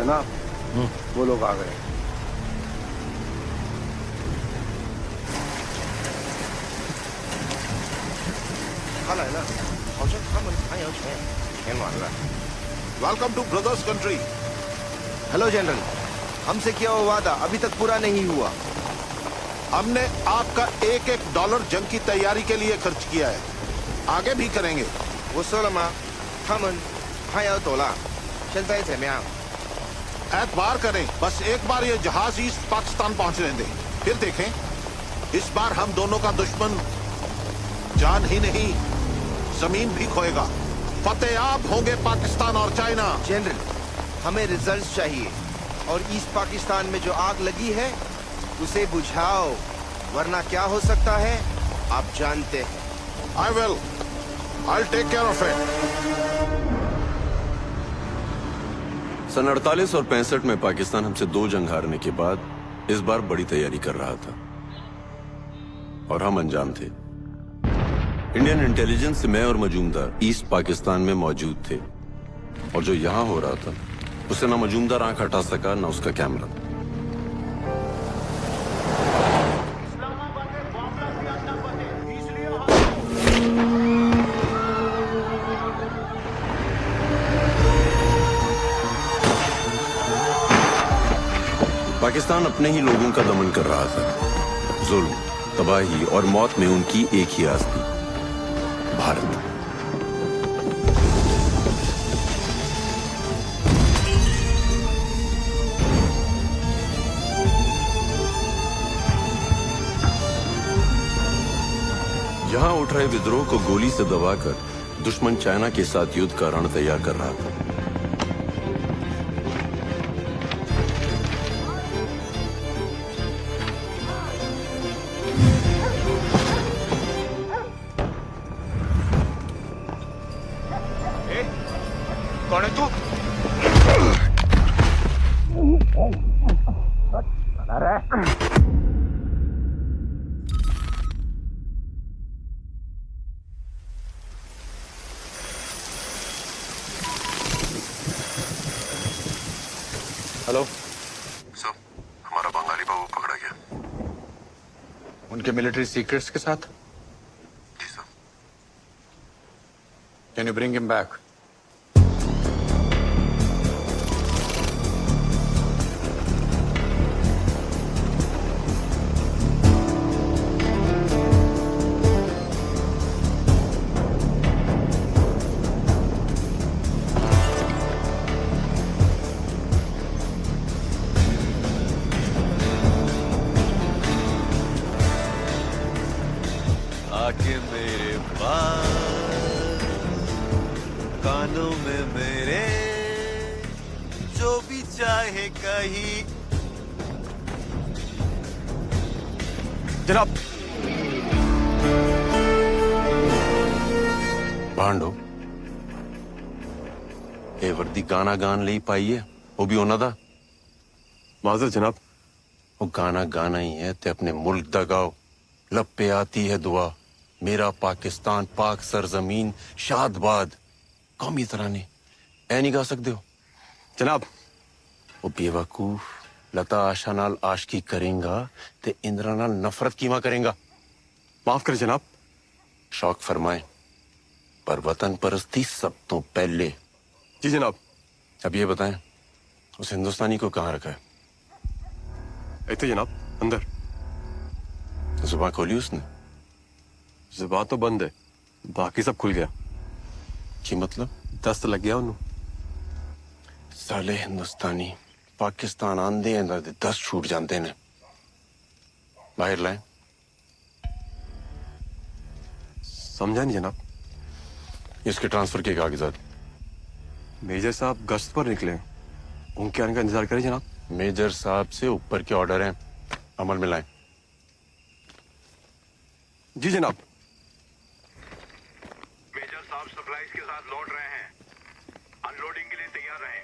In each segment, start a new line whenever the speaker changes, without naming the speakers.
जनाब, वो लोग आ गए।
Welcome two brothers country.
Hello general, हमसे किया हुआ वादा अभी तक पूरा नहीं हुआ।
हमने आपका एक एक डॉलर जंग की तैयारी के लिए खर्च किया है, आगे भी करेंगे।
我说了吗？他们快要走了，现在怎么样？
एतबार करें, बस एक बार ये जहाज ईस्ट पाकिस्तान पहुंचने दें, फिर देखें। इस बार हम दोनों का दुश्मन जान ही नहीं, जमीन भी खोएगा। फतेहाब होंगे पाकिस्तान और चाइना।
जनरल, हमें रिजल्ट्स चाहिए और ईस्ट पाकिस्तान में जो आग लगी है उसे बुझाओ, वरना क्या हो सकता है आप जानते हैं।
I'll take care of it.
सन 48 और 65 में पाकिस्तान हमसे 2 जंग हारने के बाद इस बार बड़ी तैयारी कर रहा था और हम अनजान थे। इंडियन इंटेलिजेंस से मैं और मजूमदार ईस्ट पाकिस्तान में मौजूद थे और जो यहां हो रहा था उसे ना मजूमदार आंख हटा सका ना उसका कैमरा। पाकिस्तान अपने ही लोगों का दमन कर रहा था। जुल्म, तबाही और मौत में उनकी एक ही आस थी, भारत। यहां उठ रहे विद्रोह को गोली से दबाकर दुश्मन चाइना के साथ युद्ध का रण तैयार कर रहा था।
कौन है तू?
हेलो सर, हमारा बंगाली बाबू पकड़ा गया।
उनके मिलिट्री सीक्रेट्स के साथ?
जी sir.
Can you bring him back?
आके मेरे पास, कानों में मेरे, जो भी चाहे कहीं।
जनाब,
भांडो ये वर्दी गाना गान ले पाई है, वो भी होना था।
माजर जनाब।
वो गाना गाना ही है ते अपने मुल्क दा गाओ। लब पे आती है दुआ, मेरा पाकिस्तान पाक सरजमीन शादबाद। कौमी तराने ऐ नहीं गा सकते हो
जनाब।
वो बेवकूफ लता आशा नाल आशकी करेंगा ते इंद्रा नाल नफरत कीमा करेंगा।
माफ कर जनाब।
शौक फरमाए पर वतन परस्ती सब तो पहले।
जी जनाब।
अब ये बताएं, उस हिंदुस्तानी को कहाँ रखा है?
ऐसे जनाब, अंदर।
जुबान खोली उसने?
जुबान तो बंद है, बाकी सब खुल गया।
की मतलब?
दस्त लग गया उन्होंने।
साले हिंदुस्तानी पाकिस्तान आंदे हैं ते 10 छूट जाते ने। बाहर लाए।
समझा नहीं जनाब।
इसके ट्रांसफर के कागजात?
मेजर साहब गश्त पर निकले, उनके आने का इंतजार करें जनाब।
मेजर साहब से ऊपर के ऑर्डर हैं, अमल में लाएं।
जी जनाब।
मेजर साहब सप्लाईज के साथ लौट रहे हैं, अनलोडिंग के लिए तैयार रहें।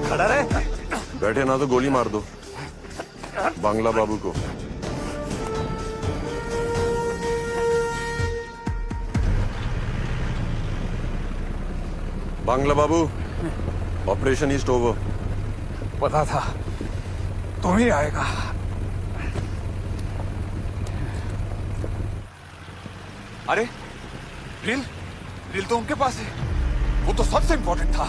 खड़ा रहे। बैठे ना तो गोली मार दो बांग्ला बाबू को। बांग्ला बाबू, ऑपरेशन ईस्ट ओवर।
पता था तुम ही आएगा। अरे रील रील तो उनके पास है, वो तो सबसे इंपॉर्टेंट था।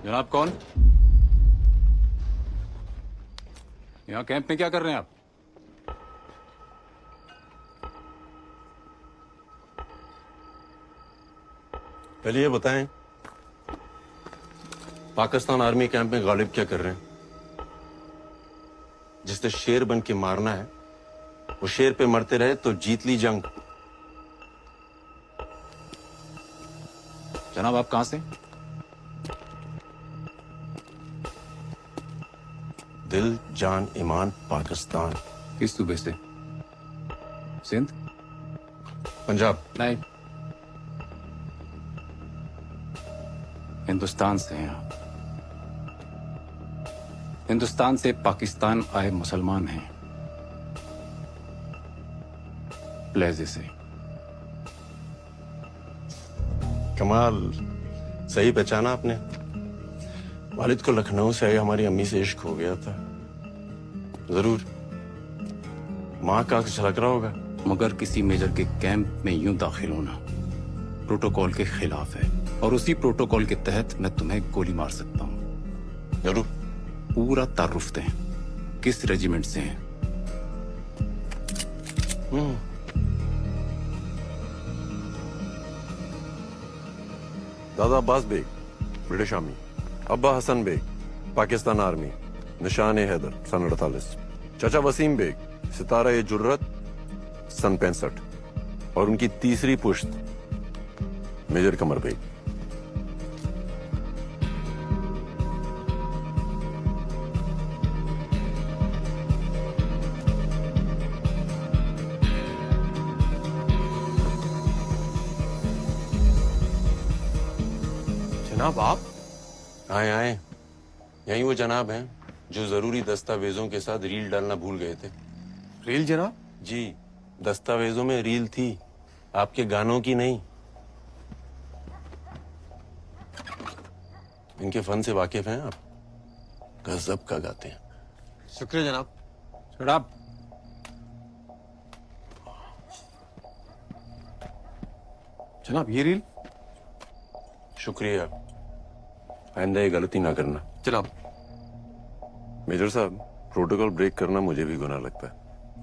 जनाब कौन? यहाँ कैंप में क्या कर रहे हैं आप?
पहले ये बताएं, पाकिस्तान आर्मी कैंप में गालिब क्या कर रहे हैं? जिसने शेर बन के मारना है वो शेर पे मरते रहे तो जीत ली जंग।
जनाब आप कहां से?
दिल जान ईमान पाकिस्तान।
किस सूबे से? सिंध?
पंजाब।
नहीं, हिंदुस्तान से हैं आप। हिंदुस्तान से पाकिस्तान आए मुसलमान हैं, प्लेजे से।
कमाल, सही पहचाना आपने। वालिद को लखनऊ से आई हमारी अम्मी से इश्क हो गया था। जरूर माँ का आंख झलक रहा होगा।
मगर किसी मेजर के कैंप में यूं दाखिल होना प्रोटोकॉल के खिलाफ है, और उसी प्रोटोकॉल के तहत मैं तुम्हें गोली मार सकता हूं।
जरूर।
पूरा तारुफ दें, किस रेजिमेंट से हैं?
दादा अब्बास बेग, ब्रिटिश आर्मी। अब्बा हसन बेग, पाकिस्तान आर्मी, निशान हैदर, सन 48। चाचा वसीम बेग, सितारा ए जुर्रत, सन 65। और उनकी तीसरी पुश्त मेजर कमर बेग।
जनाब आप?
आए आए, यही वो जनाब हैं जो जरूरी दस्तावेजों के साथ रील डालना भूल गए थे।
रील जनाब?
जी, दस्तावेजों में रील थी, आपके गानों की नहीं। इनके फन से वाकिफ हैं आप? गजब का गाते हैं।
शुक्रिया जनाब।
जनाब
जनाब ये रील?
शुक्रिया, आइंदा ये गलती ना करना।
जनाब।
मेजर साहब, प्रोटोकॉल ब्रेक करना मुझे भी गुनाह लगता है,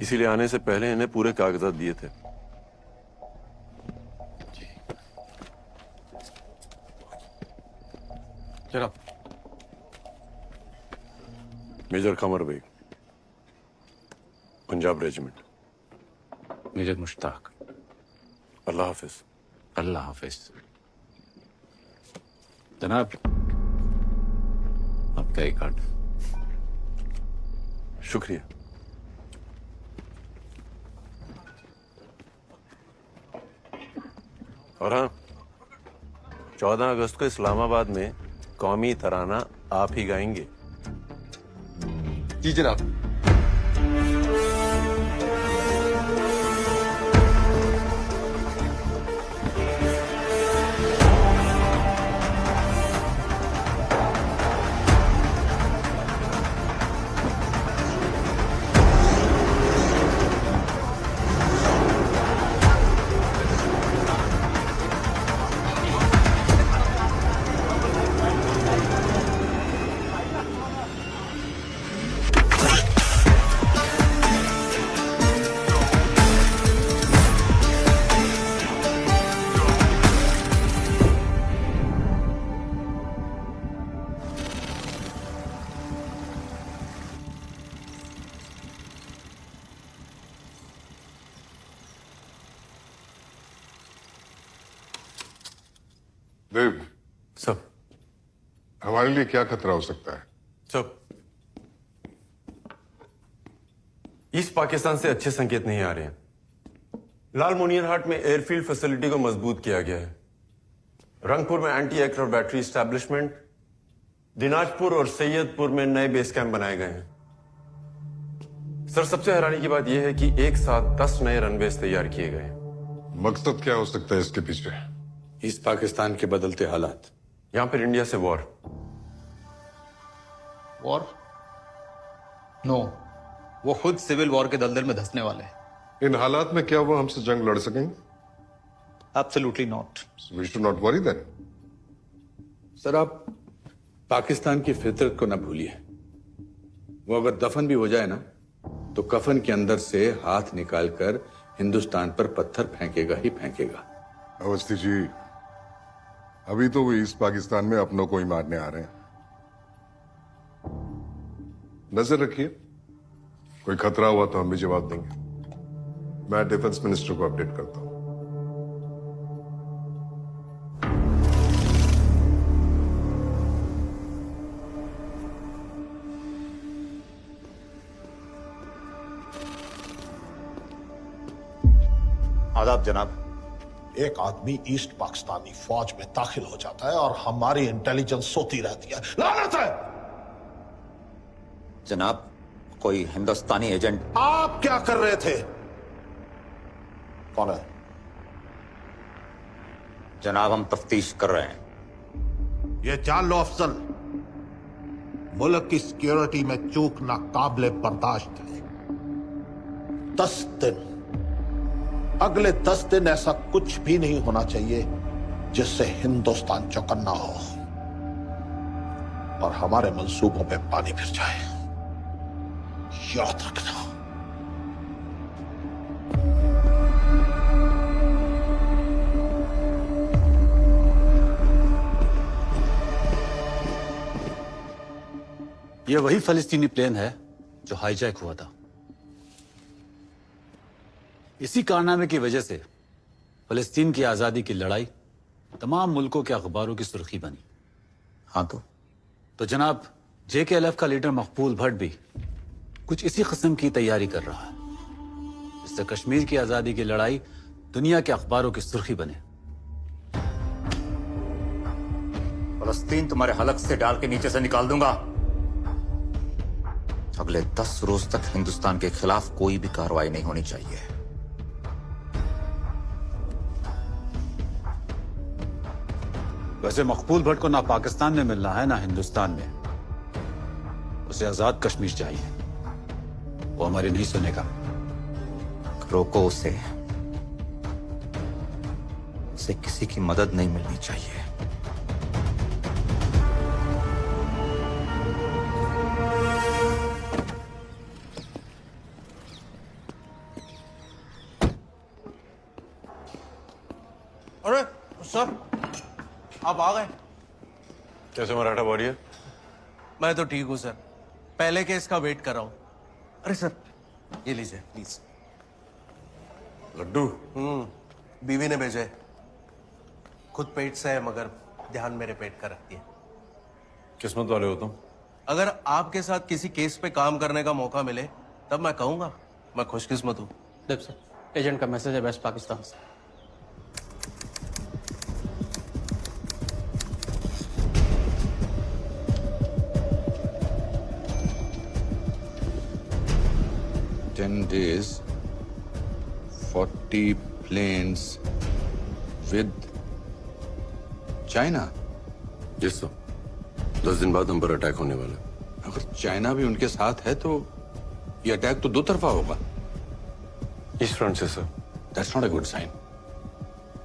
इसीलिए आने से पहले इन्हें पूरे कागजात दिए थे।
जनाब।
Major Qamar Baig, Punjab regiment.
Major Mushtaq.
अल्लाह हाफिज।
अल्लाह हाफिज। जनाब, आपका एक कार्ड।
शुक्रिया। और हाँ, 14 अगस्त को इस्लामाबाद में कौमी तराना आप ही गाएंगे।
जी जनाब।
देव,
सब
हमारे लिए क्या खतरा हो सकता है?
सब ईस्ट पाकिस्तान से अच्छे संकेत नहीं आ रहे हैं। लाल मोनियरहाट में एयरफील्ड फैसिलिटी को मजबूत किया गया है। रंगपुर में एंटी एयर और बैटरी एस्टैब्लिशमेंट, दिनाजपुर और सैयदपुर में नए बेस कैंप बनाए गए हैं। सर, सबसे हैरानी की बात यह है कि एक साथ 10 नए रनवेज तैयार किए गए हैं।
मकसद क्या हो सकता है इसके पीछे?
ईस्ट पाकिस्तान के बदलते हालात।
यहां पर इंडिया से वॉर।
वॉर? नो, वो खुद सिविल वॉर के दलदल में धंसने वाले हैं।
इन हालात में क्या वो हमसे जंग लड़ सकेंगे?
Absolutely not.
We should not worry then.
Sir, आप पाकिस्तान की फितरत को न भूलिए। वो अगर दफन भी हो जाए ना, तो कफन के अंदर से हाथ निकालकर हिंदुस्तान पर पत्थर फेंकेगा ही फेंकेगा।
अवस्थी जी, अभी तो वो ईस्ट पाकिस्तान में अपनों को ही मारने आ रहे हैं। नजर रखिए, कोई खतरा हुआ तो हम भी जवाब देंगे। मैं डिफेंस मिनिस्टर को अपडेट करता हूं।
आदाब जनाब। एक आदमी ईस्ट पाकिस्तानी फौज में दाखिल हो जाता है और हमारी इंटेलिजेंस सोती रहती है। लानत है!
जनाब, कोई हिंदुस्तानी एजेंट।
आप क्या कर रहे थे? कौन है?
जनाब, हम तफ्तीश कर रहे हैं।
ये जान लो अफजल, मुल्क की सिक्योरिटी में चूक नाकाबिले बर्दाश्त है। 10 दिन, अगले 10 दिन ऐसा कुछ भी नहीं होना चाहिए जिससे हिंदुस्तान चौकन्ना हो और हमारे मंसूबों पे पानी फिर जाए। याद रखना।
यह वही फलस्तीनी प्लेन है जो हाईजैक हुआ था। इसी कारनामे की वजह से फलस्तीन की आजादी की लड़ाई तमाम मुल्कों के अखबारों की सुर्खी बनी।
हाँ
तो जनाब, JKLF का लीडर मकबूल भट्ट भी कुछ इसी किस्म की तैयारी कर रहा है, जिससे कश्मीर की आजादी की लड़ाई दुनिया के अखबारों की सुर्खी बने।
फलस्तीन तुम्हारे हलक से डाल के नीचे से निकाल दूंगा। अगले 10 रोज तक हिंदुस्तान के खिलाफ कोई भी कार्रवाई नहीं होनी चाहिए।
वैसे मकबूल भट्ट को ना पाकिस्तान में मिलना है ना हिंदुस्तान में। उसे आजाद कश्मीर चाहिए। वो हमारी नहीं सुनेगा।
रोको उसे। उसे किसी की मदद नहीं मिलनी चाहिए।
अरे सर, आप आ गए।
कैसे मराठा वॉरियर?
मैं तो ठीक हूं सर, पहले केस का वेट कर रहा हूं। अरे सर, ये लीजिए प्लीज।
लड्डू?
बीवी ने भेजे। खुद पेट से है मगर
ध्यान मेरे पेट का रखती है।
किस्मत वाले हो तुम।
अगर आपके साथ किसी केस पे काम करने का मौका मिले तब मैं कहूंगा मैं खुशकिस्मत हूँ।
देव सर, एजेंट का मैसेज है वेस्ट पाकिस्तान से।
Ten days, 40 planes with China.
जिस 10 दिन बाद हम पर अटैक होने वाला है।
अगर चाइना भी उनके साथ है तो ये अटैक तो दो तरफा होगा।
ईस्ट फ्रंट से sir.
That's not a good sign.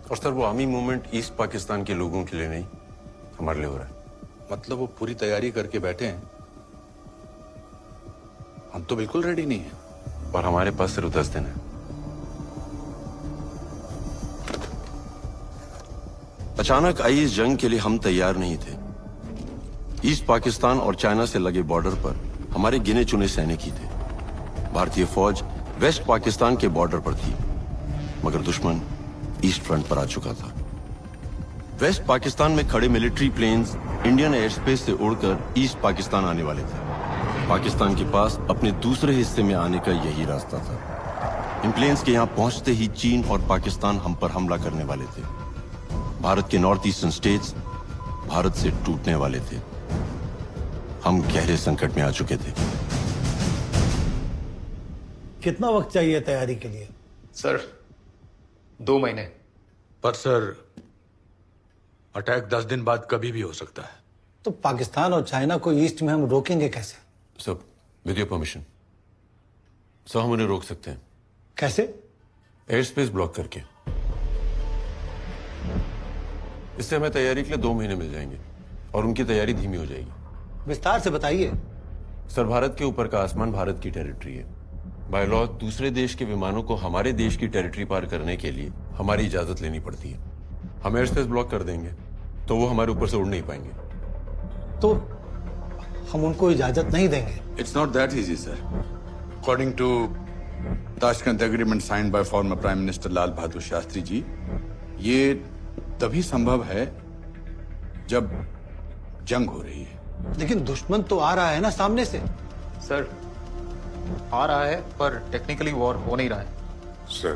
और सर वो आर्मी मूवमेंट ईस्ट पाकिस्तान के लोगों के लिए नहीं, हमारे लिए हो रहा है।
मतलब वो पूरी तैयारी करके बैठे हैं, हम तो बिल्कुल रेडी नहीं हैं।
और हमारे पास सिर्फ 10 दिन है। अचानक आई इस जंग के लिए हम तैयार नहीं थे। ईस्ट पाकिस्तान और चाइना से लगे बॉर्डर पर हमारे गिने चुने सैनिक ही थे। भारतीय फौज वेस्ट पाकिस्तान के बॉर्डर पर थी, मगर दुश्मन ईस्ट फ्रंट पर आ चुका था। वेस्ट पाकिस्तान में खड़े military planes Indian air space से उड़कर ईस्ट पाकिस्तान आने वाले थे। पाकिस्तान के पास अपने दूसरे हिस्से में आने का यही रास्ता था। इन प्लेन्स के यहाँ पहुंचते ही चीन और पाकिस्तान हम पर हमला करने वाले थे। भारत के नॉर्थ ईस्टर्न स्टेट्स भारत से टूटने वाले थे। हम गहरे संकट में आ चुके थे।
कितना वक्त चाहिए तैयारी के लिए?
सर 2 महीने।
पर सर अटैक 10 दिन बाद कभी भी हो सकता है।
तो पाकिस्तान और चाइना को ईस्ट में हम रोकेंगे कैसे?
सब विद योर परमिशन सर, हम उन्हें रोक सकते हैं।
कैसे?
एयर स्पेस ब्लॉक करके। इससे हमें तैयारी के लिए 2 महीने मिल जाएंगे और उनकी तैयारी धीमी हो जाएगी।
विस्तार से बताइए।
सर, भारत के ऊपर का आसमान भारत की टेरिटरी है। बाय लॉ दूसरे देश के विमानों को हमारे देश की टेरिटरी पार करने के लिए हमारी इजाजत लेनी पड़ती है। हम एयर स्पेस ब्लॉक कर देंगे तो वो हमारे ऊपर से उड़ नहीं पाएंगे।
तो हम उनको इजाजत नहीं देंगे।
It's not that easy, sir. According to Tashkent agreement signed by former Prime Minister Lal Bahadur Shastri ji, ये तभी संभव है जब जंग हो रही है।
लेकिन दुश्मन तो आ रहा है ना सामने से।
सर आ रहा है पर टेक्निकली वॉर हो नहीं रहा है।
Sir,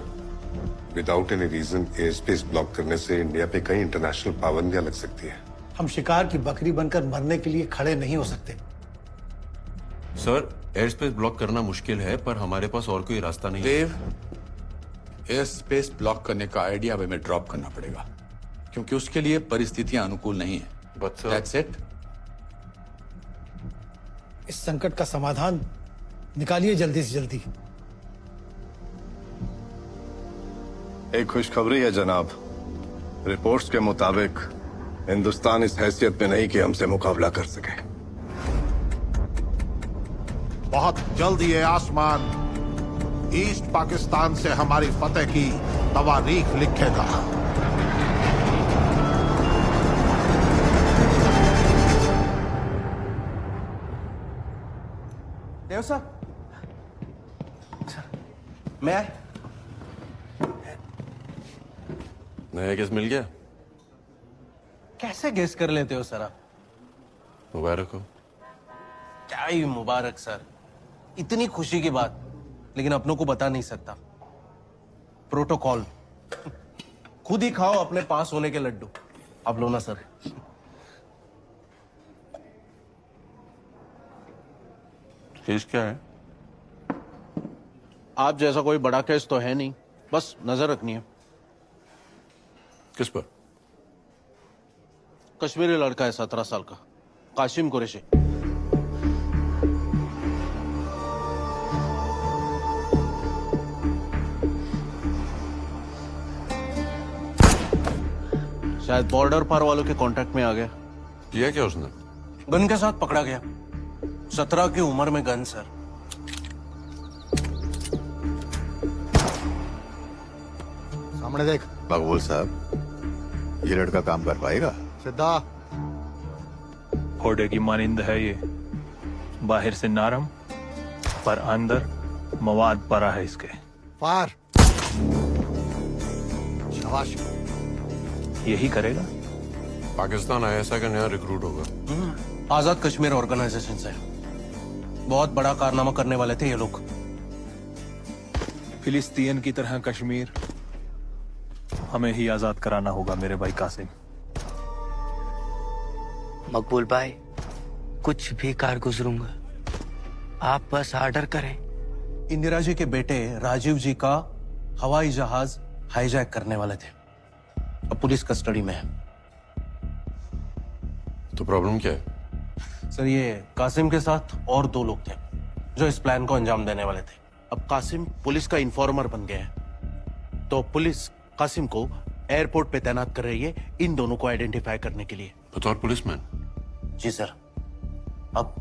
without any reason air space block करने से इंडिया पे कई इंटरनेशनल पाबंदियां लग सकती है।
हम शिकार की बकरी बनकर मरने के लिए खड़े नहीं हो सकते।
सर, एयर स्पेस ब्लॉक करना मुश्किल है पर हमारे पास और कोई रास्ता नहीं है।
देव, एयर स्पेस ब्लॉक करने का आइडिया अब हमें ड्रॉप करना पड़ेगा क्योंकि उसके लिए परिस्थितियां अनुकूल नहीं है।
But sir,
That's it.
इस संकट का समाधान निकालिए जल्दी से जल्दी।
एक खुशखबरी है जनाब। रिपोर्ट्स के मुताबिक हिंदुस्तान इस हैसियत में नहीं कि हमसे मुकाबला कर सके।
बहुत जल्द ये आसमान ईस्ट पाकिस्तान से हमारी फतेह की तवारीख लिखेगा।
देव साहब, मैं आए?
नया केस मिल गया?
कैसे गेस कर लेते हो सर आप?
मुबारक हो।
क्या ही मुबारक सर, इतनी खुशी की बात लेकिन अपनों को बता नहीं सकता। प्रोटोकॉल। खुद ही खाओ अपने पास होने के लड्डू। अब लो ना सर।
केस क्या है?
आप जैसा कोई बड़ा केस तो है नहीं, बस नजर रखनी है।
किस पर?
कश्मीरी लड़का है 17 साल का, काशिम कुरैशी। शायद बॉर्डर पार वालों के कांटेक्ट में आ गया।
किया क्या उसने?
गन के साथ पकड़ा गया। 17 की उम्र में गन सर।
सामने देख।
मकबूल साहब, ये लड़का काम कर पाएगा?
सिद्धा।
घोड़े की मानिंद है ये, बाहर से नरम पर अंदर मवाद पड़ा है इसके।
फार। शाबाश।
यही करेगा?
पाकिस्तान आईएसआई का नया रिक्रूट होगा।
आजाद कश्मीर ऑर्गेनाइजेशन से बहुत बड़ा कारनामा करने वाले थे ये लोग।
फिलिस्तीन की तरह कश्मीर हमें ही आजाद कराना होगा मेरे भाई कासिम।
मकबूल भाई, कुछ भी कार गुजरूंगा, आप बस ऑर्डर करें।
इंदिरा जी के बेटे राजीव जी का हवाई जहाज हाईजैक करने वाले थे, अब पुलिस कस्टडी में है।
तो प्रॉब्लम क्या है?
सर, ये कासिम के साथ और 2 लोग थे जो इस प्लान को अंजाम देने वाले थे। अब कासिम पुलिस का इन्फॉर्मर बन गया है, तो पुलिस कासिम को एयरपोर्ट पे तैनात कर रही है इन दोनों को आइडेंटिफाई करने के लिए।
बतौर पुलिसमैन?
जी सर। अब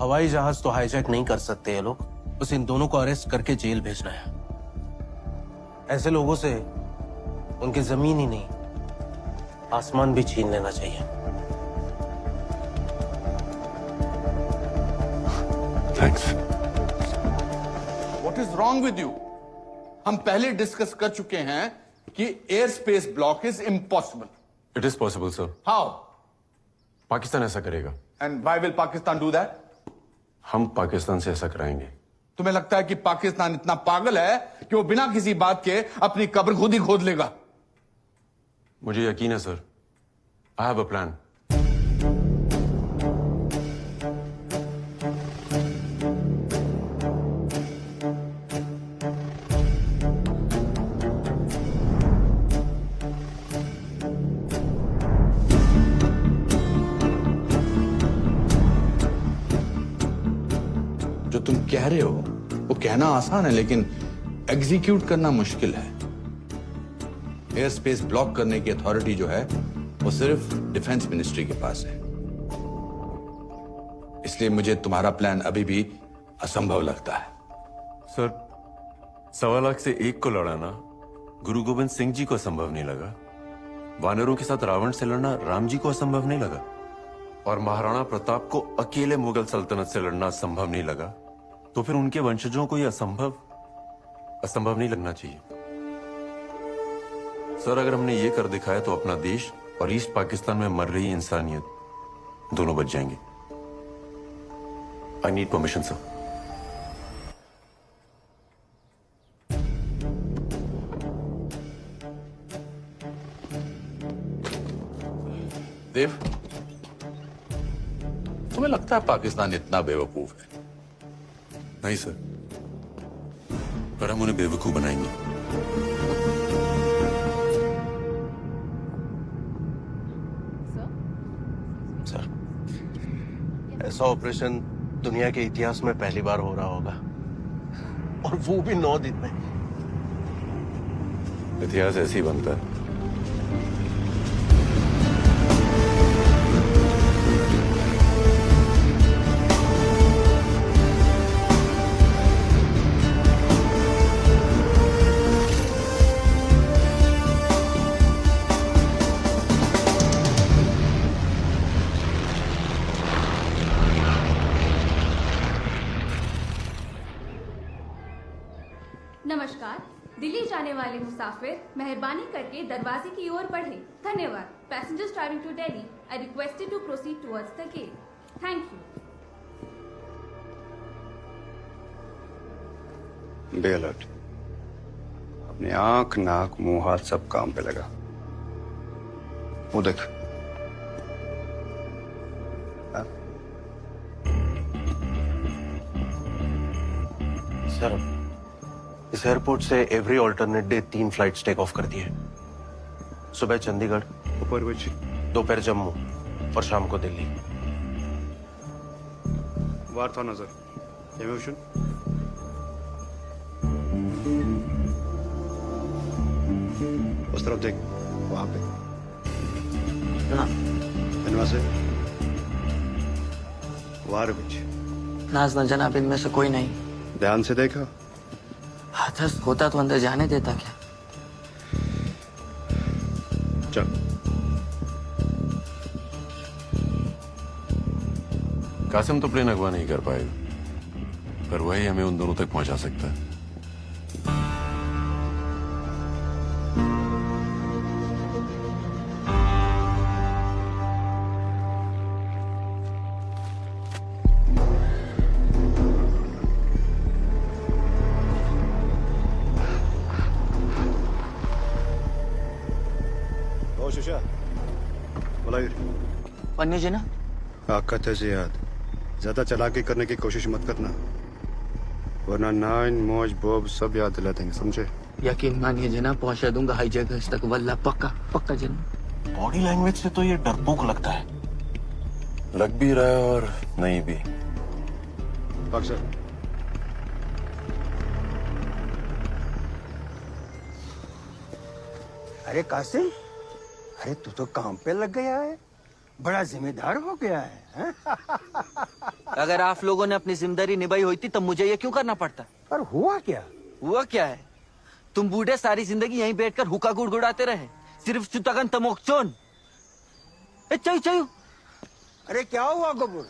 हवाई जहाज तो हाईजैक नहीं कर सकते ये लोग, बस इन दोनों को अरेस्ट करके जेल भेजना है। ऐसे लोगों से उनकी जमीन ही नहीं, आसमान भी छीन लेना चाहिए।
Thanks.
What is wrong with you? हम पहले डिस्कस कर चुके हैं कि air space block is impossible.
It is possible sir.
How?
Pakistan ऐसा करेगा।
And why will Pakistan do that?
हम पाकिस्तान से ऐसा कराएंगे।
तुम्हें लगता है कि पाकिस्तान इतना पागल है कि वो बिना किसी बात के अपनी कब्र खुद ही खोद लेगा?
मुझे यकीन है sir. I have a plan.
जो तुम कह रहे हो वो कहना आसान है, लेकिन एग्जीक्यूट करना मुश्किल है। एयर स्पेस ब्लॉक करने की अथॉरिटी जो है वो सिर्फ डिफेंस मिनिस्ट्री के पास है। इसलिए मुझे तुम्हारा प्लान अभी भी असंभव लगता है।
सर, 1.25 लाख से 1 को लड़ाना गुरु गोविंद सिंह जी को असंभव नहीं लगा, वानरों के साथ रावण से लड़ना राम जी को असंभव नहीं लगा, और महाराणा प्रताप को अकेले मुगल सल्तनत से लड़ना संभव नहीं लगा, तो फिर उनके वंशजों को यह असंभव नहीं लगना चाहिए। सर, अगर हमने ये कर दिखाया तो अपना देश और ईस्ट पाकिस्तान में मर रही इंसानियत दोनों बच जाएंगे। I need permission sir.
Dev, तुम्हें लगता है पाकिस्तान इतना बेवकूफ है?
नहीं सर, पर हम उन्हें बेवकूफ बनाएंगे।
सर, ऐसा ऑपरेशन दुनिया के इतिहास में पहली बार हो रहा होगा, और वो भी 9 दिन में।
इतिहास ऐसे ही बनता है।
नमस्कार। दिल्ली जाने वाले मुसाफिर मेहरबानी करके दरवाजे की ओर बढ़ें। धन्यवाद। Passengers travelling to Delhi I requested to proceed towards the gate. Thank you.
Be alert. अपनी आंख, नाक, मुंह, हाथ सब काम पे लगा। वो देख।
सर, इस एयरपोर्ट से every alternate day 3 flights take off कर दिए। सुबह चंडीगढ़, दोपहर जम्मू और शाम को दिल्ली।
वार था नजर। इमोशन। उस तरफ देख, वहां पे इनमें से वार
नाज न जनाब, इनमें से कोई नहीं।
ध्यान से देखा।
हाथस होता तो अंदर जाने देता क्या?
चल।
कासिम तो प्लेन अगवा नहीं कर पाएगा, पर वही हमें उन दोनों तक पहुंचा सकता है।
अन्य जना
ताकत है जिहाद, ज्यादा चालाकी करने की कोशिश मत करना, वरना नाइन मौज बोब सब याद दिला देंगे, समझे?
यकीन मानिए जना, पहुंचा दूंगा हाई जगह तक, वल्ला पक्का पक्का जना।
बॉडी लैंग्वेज से तो ये डरपोक लगता है।
लग भी रहा है और नहीं भी।
सर
अरे कासिम, अरे तू तो काम पे लग गया है, बड़ा जिम्मेदार हो गया है?
अगर आप लोगों ने अपनी जिम्मेदारी निभाई हुई थी तब मुझे ये क्यों करना पड़ता?
पर हुआ क्या?
हुआ क्या है? तुम बूढ़े सारी जिंदगी यहीं बैठकर हुक्का गुड़गुड़ाते रहे, सिर्फ चुतगन तमोक्चोन। चयू
अरे क्या हुआ कबूर?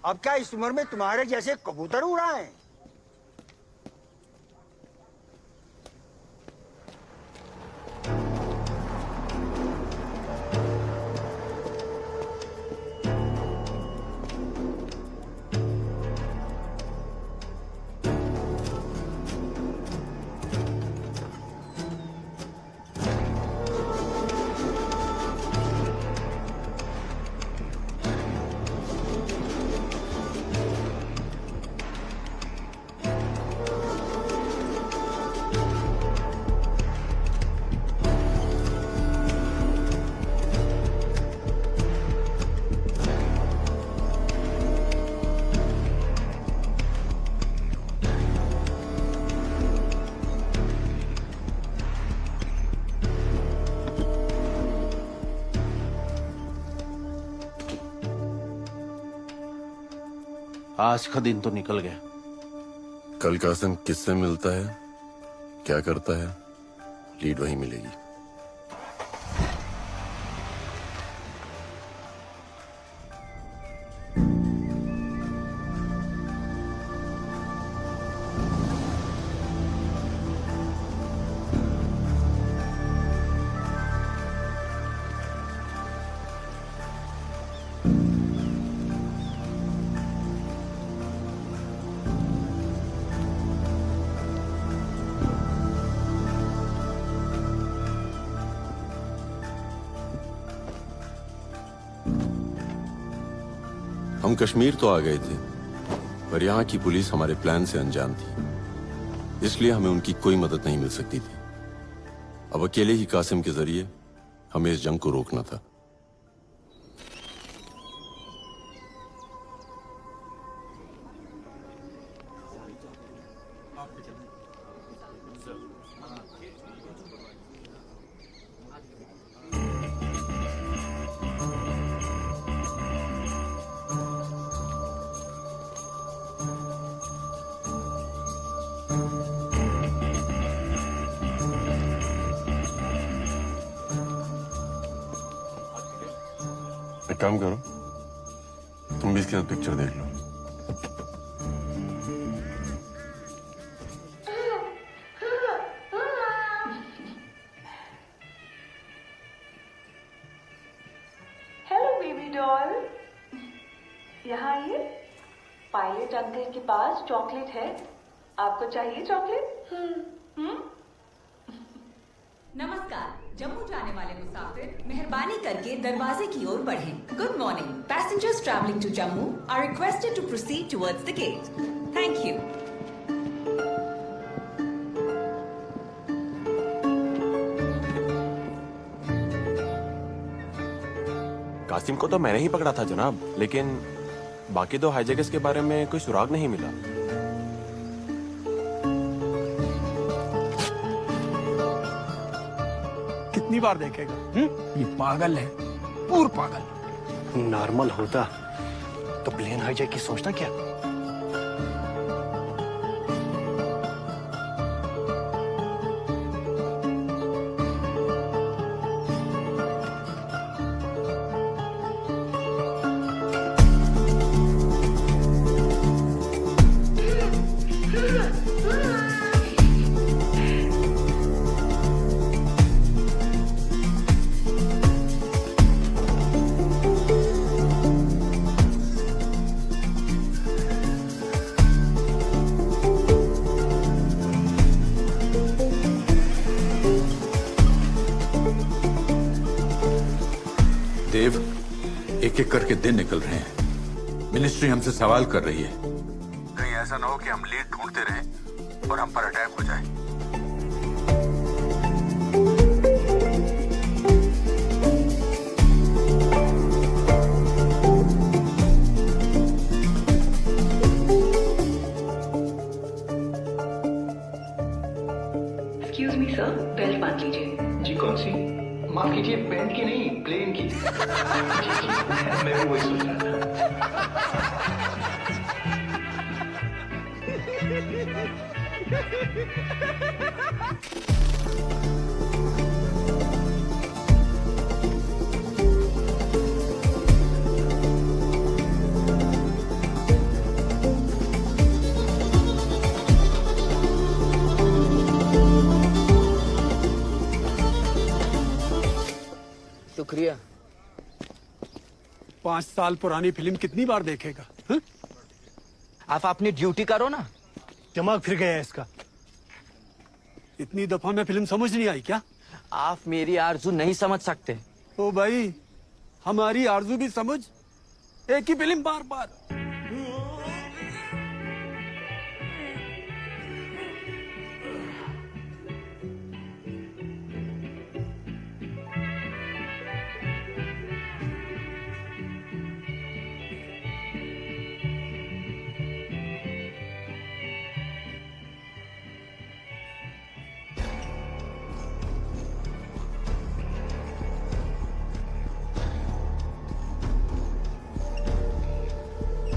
अब क्या इस उम्र में तुम्हारे जैसे कबूतर उड़ाएं?
आज का दिन तो निकल गया।
कल कासिम किससे मिलता है, क्या करता है, लीड वही मिलेगी। हम कश्मीर तो आ गए थे, पर यहाँ की पुलिस हमारे प्लान से अनजान थी, इसलिए हमें उनकी कोई मदद नहीं मिल सकती थी। अब अकेले ही कासिम के जरिए हमें इस जंग को रोकना था। एक काम करो, तुम भी इसके साथ पिक्चर देख लो।
हेलो बेबी डॉल, यहाँ आइए। पायलट अंकल के पास चॉकलेट है, आपको चाहिए चॉकलेट?
नमस्कार, जम्मू जाने वाले मुसाफिर मेहरबानी करके दरवाजे की ओर बढ़ें। Good morning, passengers travelling to Jammu are requested to proceed towards the gate. Thank you.
Qasim को तो मैंने ही पकड़ा था जनाब, लेकिन बाकी दो हाईजैकर्स के बारे में कोई सुराग नहीं मिला।
कितनी बार देखेगा? ये पागल है, पूर पागल।
नॉर्मल होता तो प्लेन हाईजैक की सोचना क्या?
एक करके दिन निकल रहे हैं। मिनिस्ट्री हमसे सवाल कर रही है।
कहीं ऐसा ना हो कि हम लीड ढूंढते रहें और हम पर अटैक हो जाए।
एक्सक्यूज मी सर, बेल्ट बांध लीजिए।
जी कौन सी? माफ कीजिए, पैंट की नहीं, प्लेन की। जी, मैं भी वही सोच रहा था।
शुक्रिया। 5 साल पुरानी फिल्म कितनी बार देखेगा? हा?
आप अपनी ड्यूटी करो ना।
दिमाग फिर गया इसका। इतनी दफा में फिल्म समझ नहीं आई क्या?
आप मेरी आरज़ू नहीं समझ सकते।
ओ भाई, हमारी आरज़ू भी समझ। एक ही फिल्म बार बार।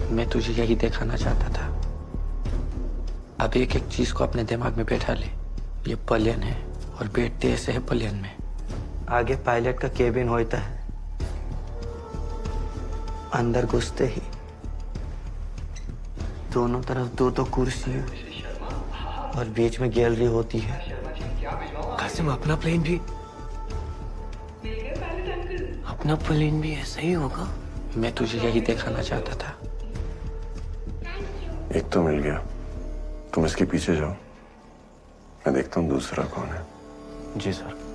मैं तुझे यही दिखाना चाहता था। अब एक एक चीज को अपने दिमाग में बैठा ले। ये प्लेन है और बैठते ऐसे है प्लेन में। आगे पायलट का केबिन होता है। अंदर घुसते ही दोनों तरफ दो दो कुर्सी और बीच में गैलरी होती है।
कासिम, अपना प्लेन भी ऐसा ही होगा।
मैं तुझे यही दिखाना चाहता था।
एक तो मिल गया, तुम इसके पीछे जाओ, मैं देखता हूँ दूसरा कौन है।
जी सर।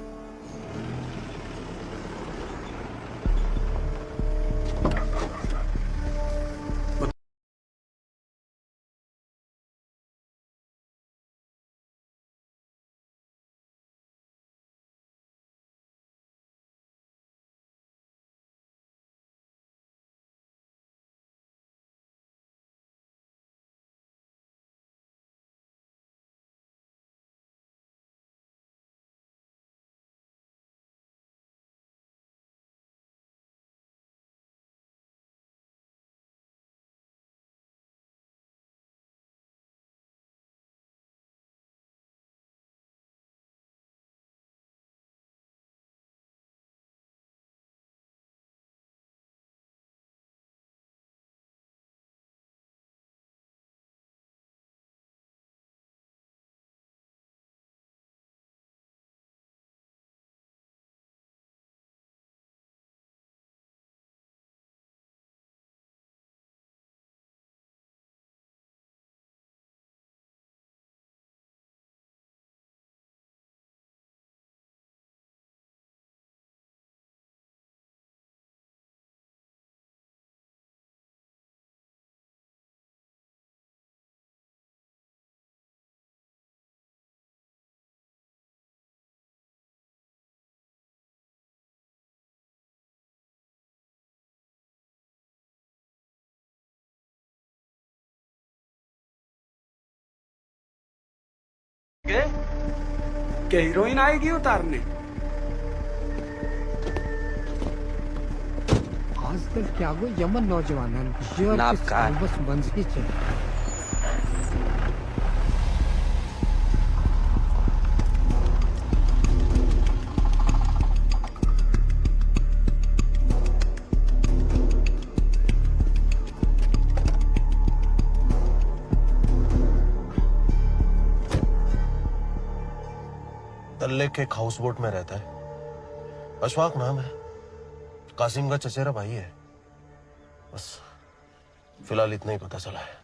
क्या हीरोइन आएगी उतारने?
आजकल क्या गो यमन नौजवान बस बंजी चले।
डल लेक के एक हाउस बोट में रहता है। अशफाक नाम है। कासिम का चचेरा भाई है। बस फिलहाल इतना ही पता चला है।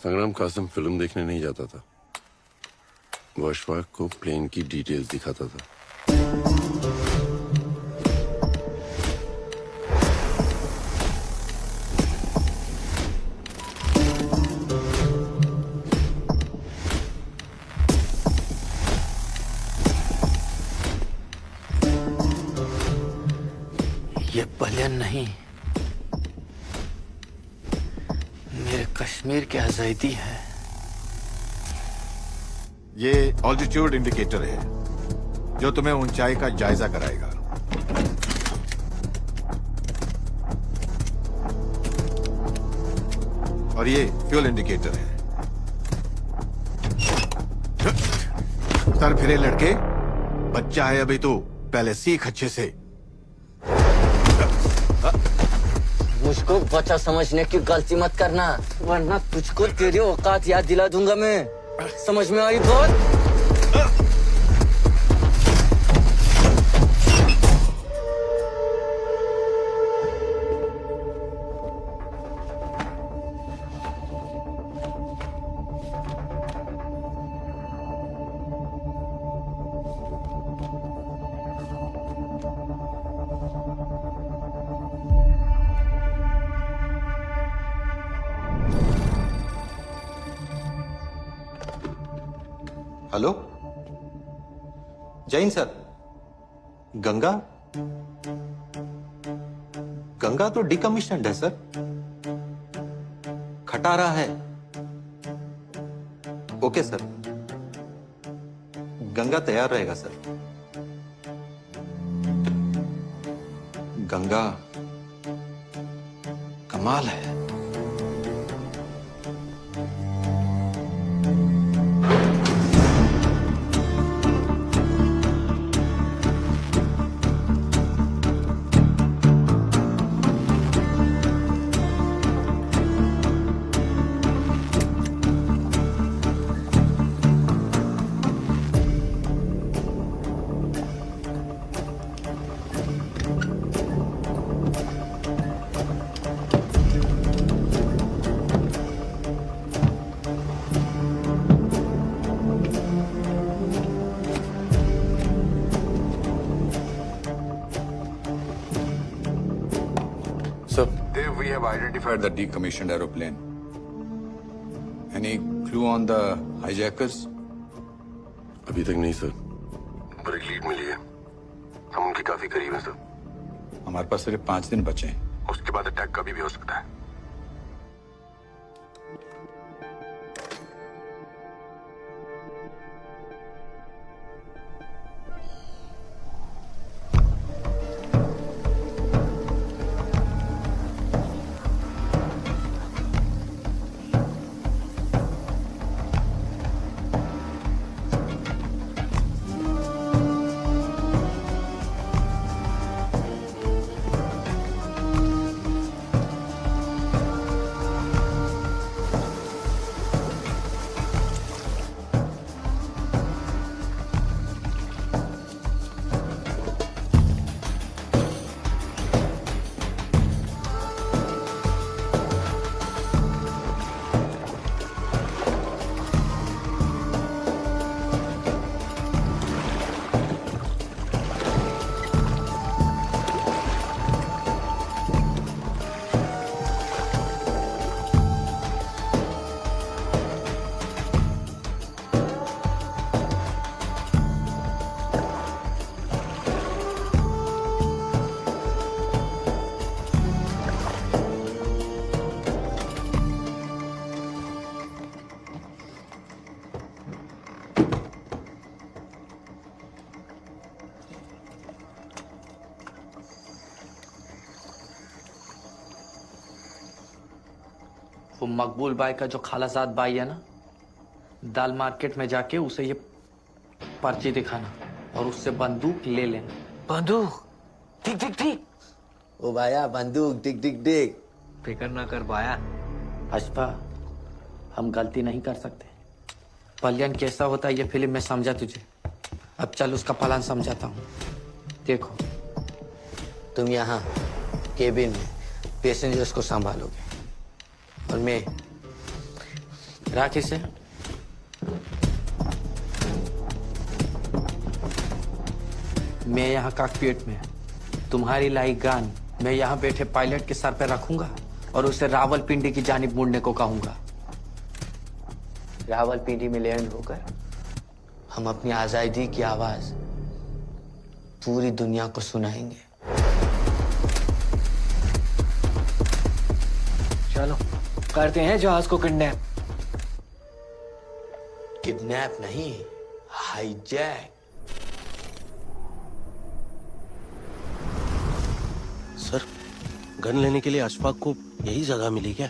संग्राम कासिम फिल्म देखने नहीं जाता था, वो अशफाक को प्लेन की डिटेल्स दिखाता था।
ये पलियन नहीं, मेरे कश्मीर की आजादी है।
ये ऑल्टीट्यूड इंडिकेटर है जो तुम्हें ऊंचाई का जायजा कराएगा। और ये फ्यूल इंडिकेटर है। सर फिरे लड़के, बच्चा है अभी तो, पहले सीख अच्छे से।
मुझको बच्चा समझने की गलती मत करना, वरना तुझको तेरी औकात याद दिला दूंगा मैं। समझ में आई बात?
हेलो जैन सर, गंगा गंगा तो डिकमिशन्ड है सर, खटारा है। ओके सर, गंगा तैयार रहेगा सर। गंगा कमाल है।
We have identified the decommissioned aeroplane. Any clue on the hijackers?
अभी तक नहीं सर।
पर एक लीड मिली है, हम उनके काफी करीब हैं सर।
हमारे पास सिर्फ 5 दिन बचे हैं।
उसके बाद अटैक कभी भी हो सकता है।
वो मकबूल भाई का जो खालाजाद भाई है ना, दाल मार्केट में जाके उसे ये पर्ची दिखाना और उससे बंदूक ले लेना।
बंदूक? ठीक ठीक ठीक।
ओ भाया, बंदूक टिक टिक टिक।
फिक्र ना कर भाया।
अशफा, हम गलती नहीं कर सकते। पलियन कैसा होता है ये फिल्म में समझा तुझे। अब चल उसका प्लान समझाता हूँ। देखो, तुम यहाँ केबिन में पैसेंजर्स को संभालोगे और मैं राखी से मैं यहाँ कॉकपिट में तुम्हारी लाई गन मैं यहाँ बैठे पायलट के सर पे रखूंगा और उसे रावलपिंडी की जानिब मुड़ने को कहूंगा। रावलपिंडी में लैंड होकर हम अपनी आजादी की आवाज पूरी दुनिया को सुनाएंगे।
चलो करते हैं जहाज को किडनैप।
किडनैप नहीं, हाईजैक।
सर, गन लेने के लिए अशफाक को यही जगह मिली क्या?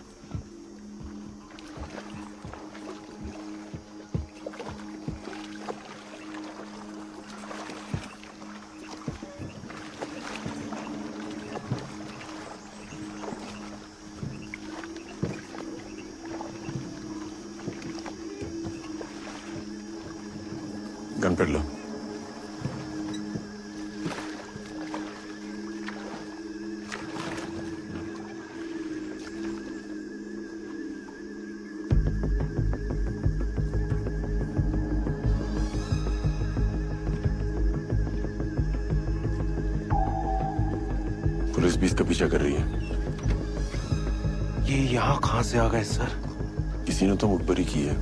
गन पकड़ लो। पुलिस 20 का पीछा कर रही है।
ये यहाँ कहाँ से आ गए सर?
किसी ने तो मुखबरी की है।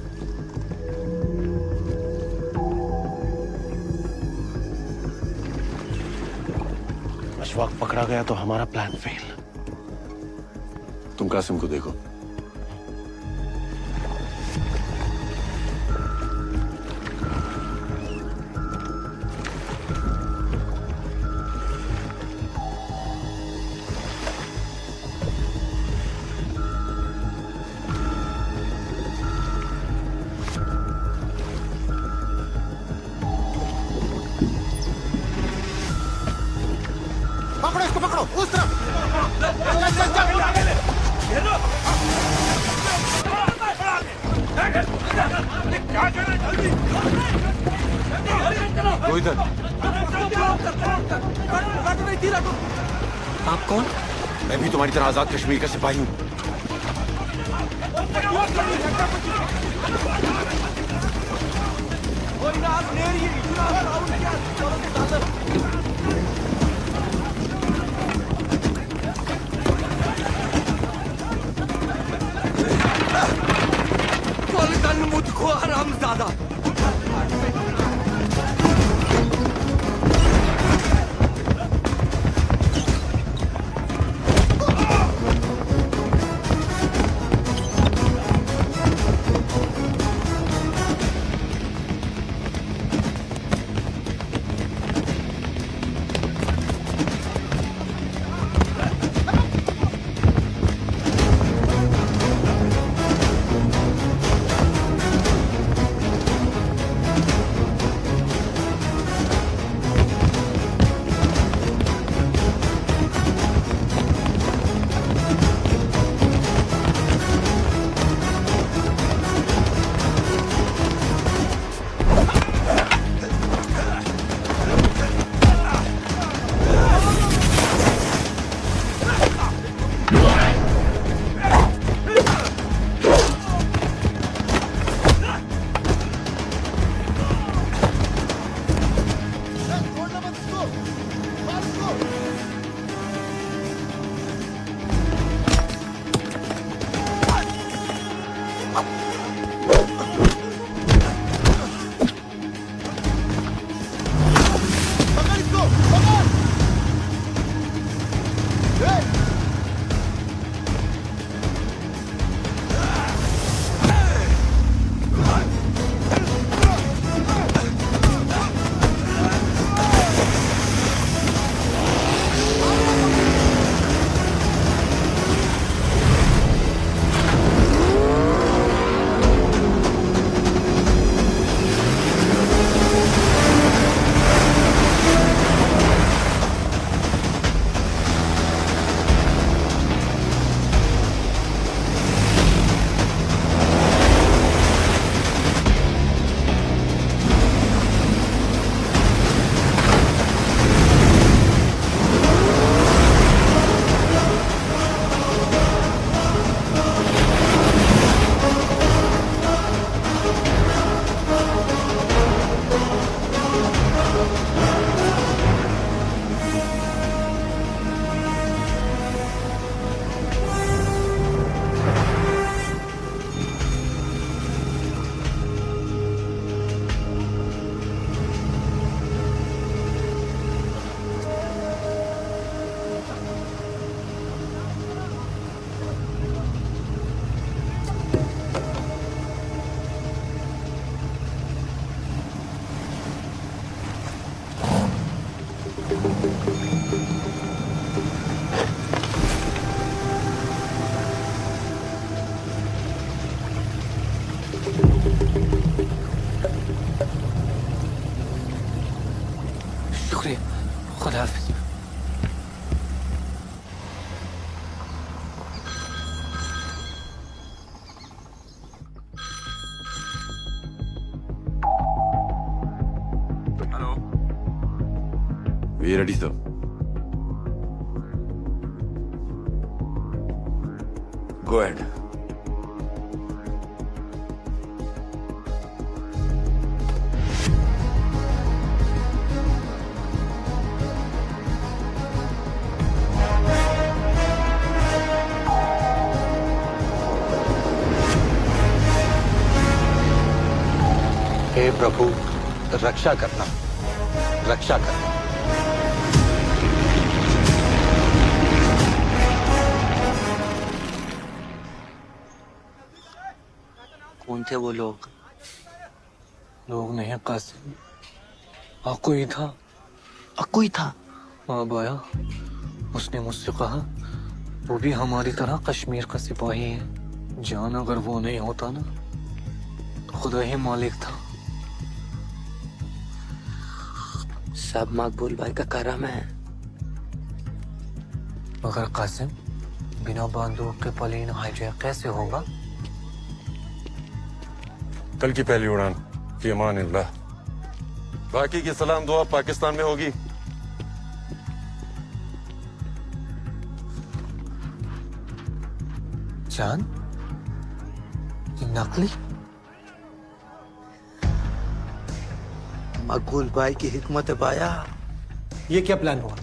अशफाक पकड़ा गया तो हमारा प्लान फेल।
तुम कासिम को देखो।
पकड़ो इसको, पकड़ो उस तरफ।
वो इधर।
आप कौन?
मैं भी तुम्हारी तरह आजाद कश्मीर का सिपाही हूँ।
मुझको हरामजादा।
We ready, sir.
Go ahead.
हे प्रभु, रक्षा करना, रक्षा करना।
कौन थे वो लोग?
लोग नहीं कासिम, अक्कू ही था।
अक्कू ही था?
हाँ बाया, उसने मुझसे कहा वो भी हमारी तरह कश्मीर का सिपाही है। जान अगर वो नहीं होता ना तो खुदा ही मालिक था।
सब मकबूल भाई का करम है।
मगर कासिम, बिना बंदूक के प्लेन हाईजैक कैसे होगा?
कल की पहली उड़ान फी अमान अल्लाह। बाकी की सलाम दुआ पाकिस्तान में होगी।
जान, ये नकली?
मकबूल भाई की हिकमत है बाया।
ये क्या प्लान हुआ?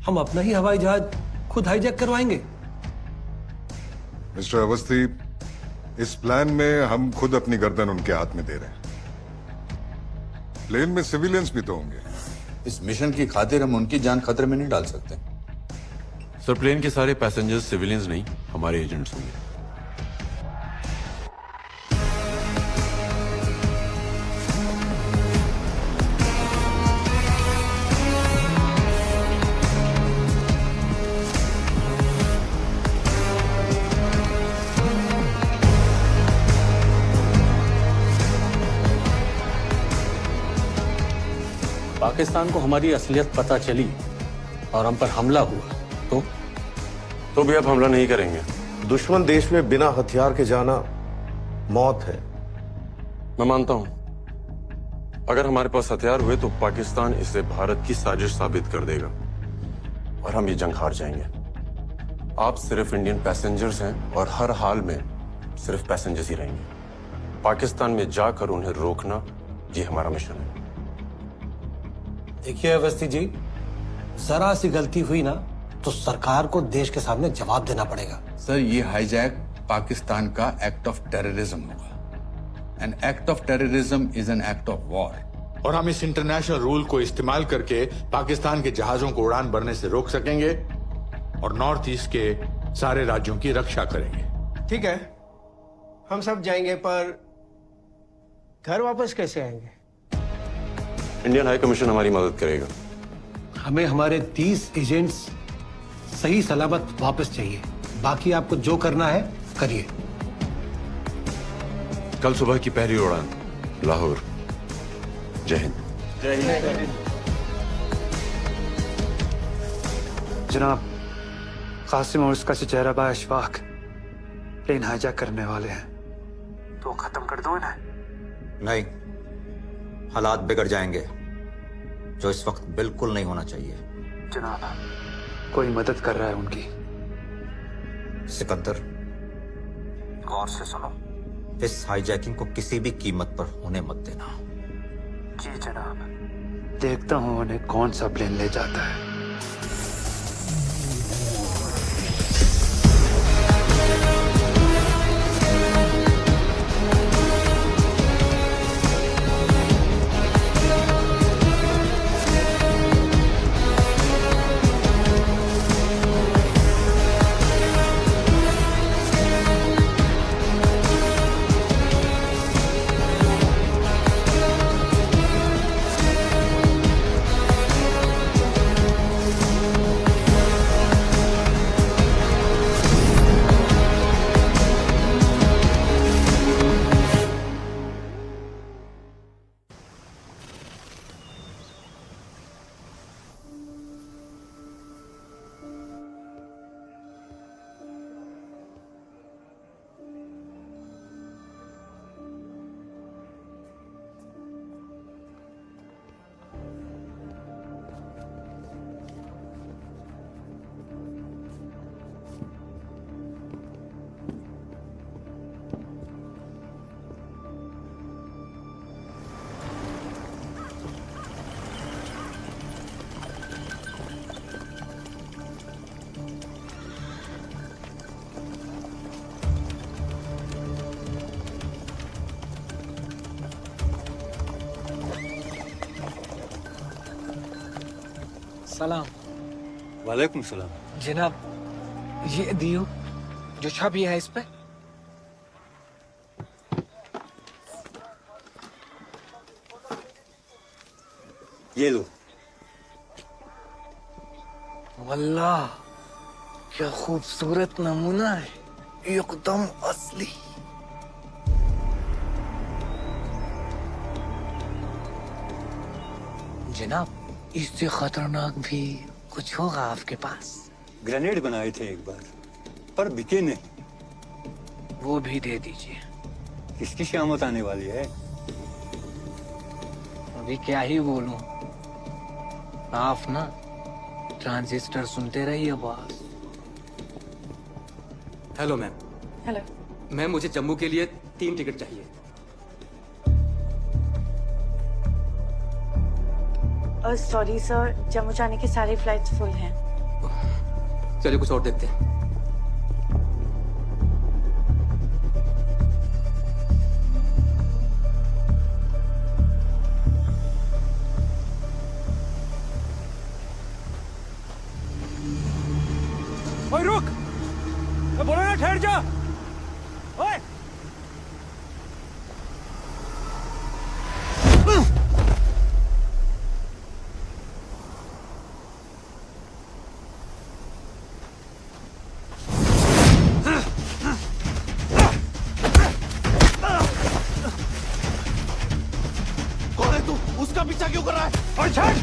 हम अपना ही हवाई जहाज खुद हाईजैक करवाएंगे?
मिस्टर अवस्थी, इस प्लान में हम खुद अपनी गर्दन उनके हाथ में दे रहे हैं। प्लेन में सिविलियंस भी तो होंगे।
इस मिशन की खातिर हम उनकी जान खतरे में नहीं डाल सकते।
सर, प्लेन के सारे पैसेंजर्स सिविलियंस नहीं, हमारे एजेंट्स होंगे।
पाकिस्तान को हमारी असलियत पता चली और हम पर हमला हुआ तो
भी अब हमला नहीं करेंगे।
दुश्मन देश में बिना हथियार के जाना मौत है।
मैं मानता हूं, अगर हमारे पास हथियार हुए तो पाकिस्तान इसे भारत की साजिश साबित कर देगा और हम ये जंग हार जाएंगे। आप सिर्फ इंडियन पैसेंजर्स हैं और हर हाल में सिर्फ पैसेंजर्स ही रहेंगे। पाकिस्तान में जाकर उन्हें रोकना, ये हमारा मिशन है।
देखिए अवस्थी जी, जरा सी गलती हुई ना तो सरकार को देश के सामने जवाब देना पड़ेगा।
सर, ये हाईजैक पाकिस्तान का एक्ट ऑफ टेररिज्म होगा। An act of terrorism is an act of war. और हम इस इंटरनेशनल रूल को इस्तेमाल करके पाकिस्तान के जहाजों को उड़ान भरने से रोक सकेंगे और नॉर्थ ईस्ट के सारे राज्यों की रक्षा करेंगे।
ठीक है, हम सब जाएंगे, पर घर वापस कैसे आएंगे?
इंडियन हाई कमीशन हमारी मदद करेगा।
हमें हमारे 30 एजेंट्स सही सलामत वापस चाहिए। बाकी आपको जो करना है करिए।
कल सुबह की पहली उड़ान लाहौर। जय हिंद।
जय हिंद।
जनाब, कासिम और उसका चचेरा भाई अशफाक प्लेन हाईजैक करने वाले हैं।
तो खत्म कर दो इन्हें।
नहीं, हालात बिगड़ जाएंगे, जो इस वक्त बिल्कुल नहीं होना चाहिए।
जनाब, कोई मदद कर रहा है उनकी।
सिकंदर, गौर से सुनो। इस हाईजैकिंग को किसी भी कीमत पर होने मत देना।
जी जनाब। देखता हूं उन्हें कौन सा प्लेन ले जाता है।
सलाम।
वालेकुम सलाम।
जनाब ये दियो जो छवि है इस पे।
ये लो।
वल्लाह क्या खूबसूरत नमूना है, एकदम असली। जनाब इससे खतरनाक भी कुछ होगा आपके पास?
ग्रेनेड बनाए थे एक बार, पर बिके नहीं।
वो भी दे दीजिए।
किसकी शामत आने वाली है?
अभी क्या ही बोलूं, आप ना ट्रांजिस्टर सुनते रहिए boss.
Hello ma'am.
Hello
ma'am, मुझे जम्मू के लिए 3 टिकट चाहिए।
सॉरी सर, जम्मू जाने की सारी फ्लाइट्स फुल हैं।
चलिए कुछ और देखते हैं।
ओए रुक, मैं बोला ना ठहर जा। ओए
कौन है तू? उसका पीछा क्यों कर रहा है?
और छड़।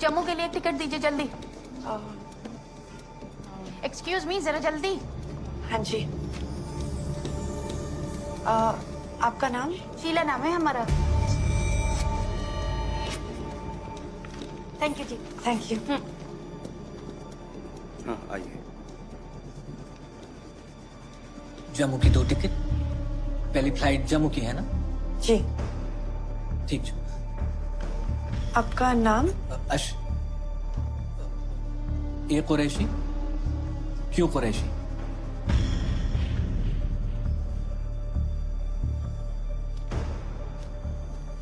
जम्मू के लिए एक टिकट दीजिए जल्दी। एक्सक्यूज मी, जरा जल्दी। हाँ जी। आपका नाम? शीला नाम है हमारा। Thank you ji. Thank you.
हाँ आइए।
जम्मू की 2 टिकट, पहली फ्लाइट जम्मू की है ना?
जी।
ठीक।
आपका नाम?
ये कुरैशी। क्यों कुरैशी?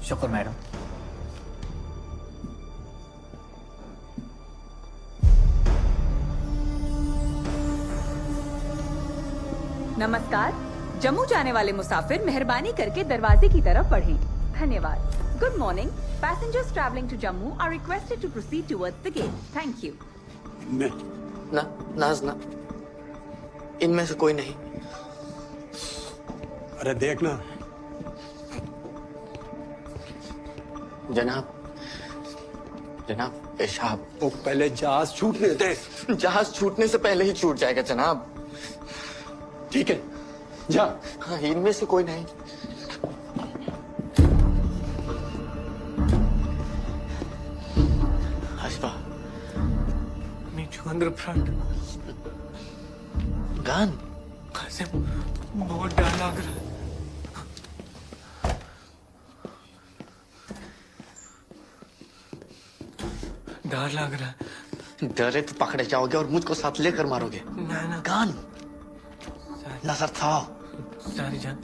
शुक्र मैडम।
नमस्कार। जम्मू जाने वाले मुसाफिर मेहरबानी करके दरवाजे की तरफ बढ़ें। धन्यवाद। Good morning. Passengers traveling to Jammu are requested to proceed towards the gate. Thank you.
नाजना, इनमें से कोई नहीं।
अरे देखना।
जनाब, जनाब पेशाब।
वो पहले जहाज छूटने दे।
जहाज छूटने से पहले ही छूट जाएगा जनाब।
ठीक है, जा।
हाँ, इनमें से कोई नहीं।
अंदर फ्रंट
गान
कासिम, बहुत डर लग रहा है। डर लग रहा है।
डरे तो पकड़े जाओगे और मुझको साथ लेकर मारोगे।
ना
गान नजर था।
सारी जान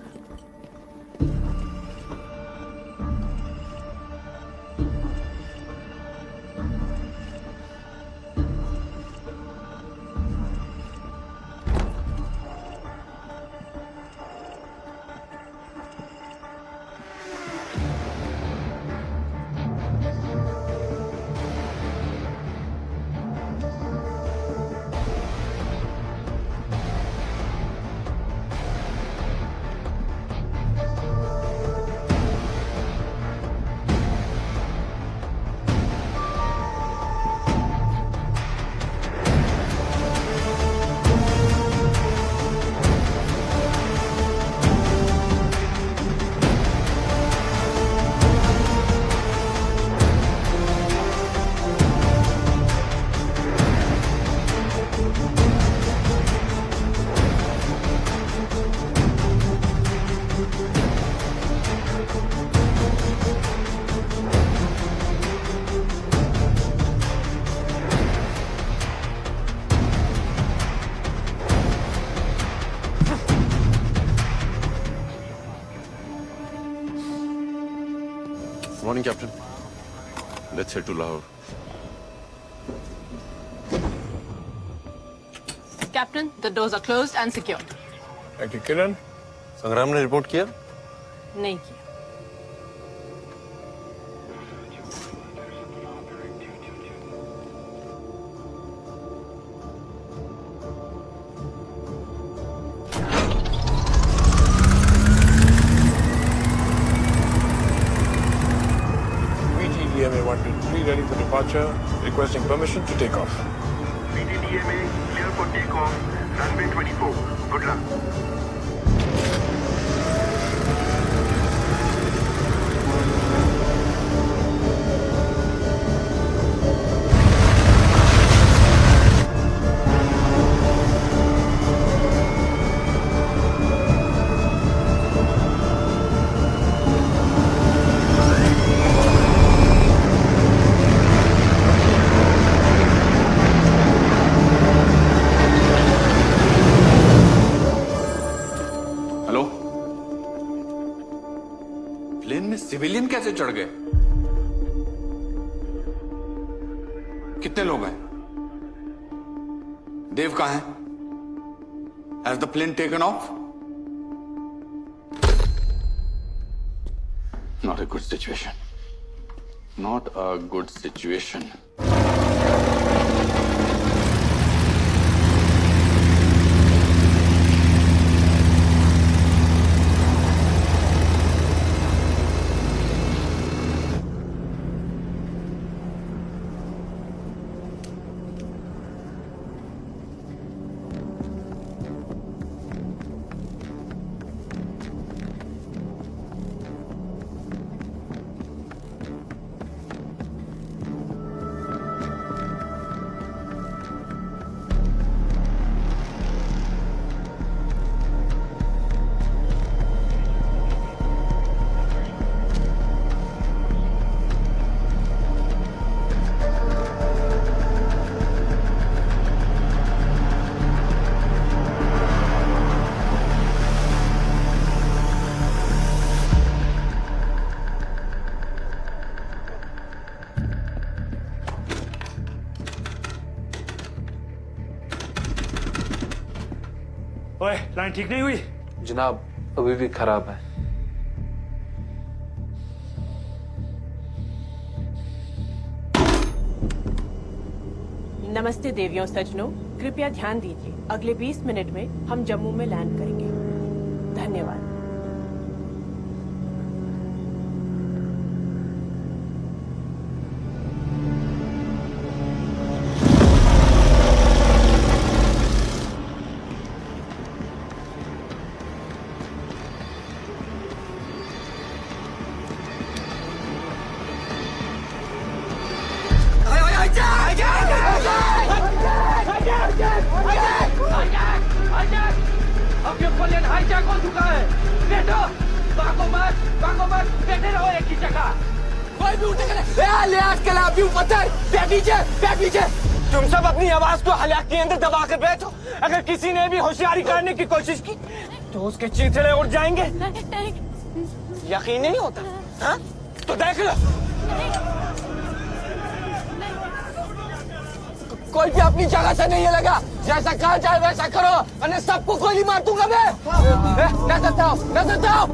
Morning, Captain. Let's head to Lahore.
Captain, the doors are closed and secured.
Thank you, Kiran.
संग्राम ने रिपोर्ट किया?
नहीं किया।
VTDMA 123 ready for departure, requesting permission to take off.
VTDMA clear for takeoff, runway 24. Good luck.
Hello, plane में civilian कैसे चढ़ गए? कितने लोग हैं? देव कहाँ है? Has the plane taken off? Not a good situation. Not a good situation.
ओए, लाइन ठीक नहीं हुई?
जनाब अभी भी खराब है।
नमस्ते देवियों सज्जनों, कृपया ध्यान दीजिए। अगले 20 मिनट में हम जम्मू में लैंड करेंगे। धन्यवाद।
हाईजैक हो चुका है। बैठो, भागो मत, बैठे रहो एक ही जगह। कोई भी उठे ले आजकल आप भी पत्थर बैठ पीछे। तुम सब अपनी आवाज को हलाक के अंदर दबा कर बैठो। अगर किसी ने भी होशियारी करने की कोशिश की तो उसके चीथड़े उड़ जाएंगे। यकीन नहीं होता हाँ? तो देख लो। कोई भी अपनी जगह से नहीं लगा, जैसा कहा जाए वैसा करो, और सबको गोली मार दूंगा मैं। नजर आओ, नजर आओ।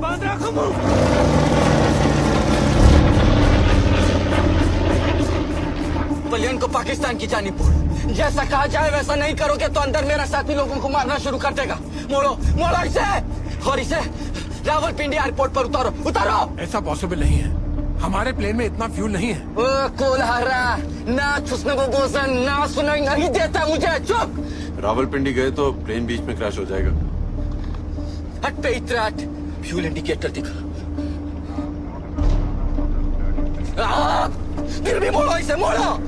प्लेन को पाकिस्तान की जानिब मोड़। जैसा कहा जाए वैसा नहीं करोगे तो अंदर मेरा साथी लोगों को मारना शुरू कर देगा। मोड़ो मोड़ो इसे, और इसे रावलपिंडी एयरपोर्ट पर उतारो, उतारो।
ऐसा पॉसिबल नहीं है, हमारे प्लेन में इतना फ्यूल नहीं है।
ओ कोल्हारा, ना छुसने को गोसन, ना सुनाई नहीं देता मुझे, चुप।
रावलपिंडी गए तो प्लेन बीच में क्रैश हो जाएगा।
हट पे इतराट, फ्यूल इंडिकेटर दिखा। फिर भी मोड़ो इसे, मोड़ो।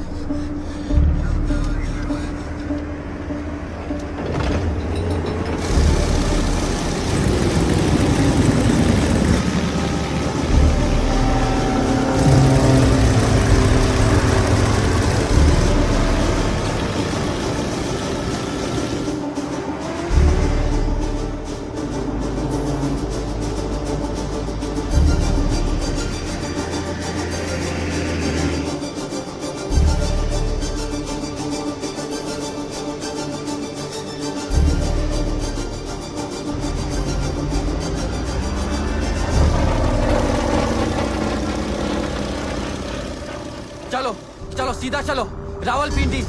चलो चलो सीधा चलो रावलपिंडी,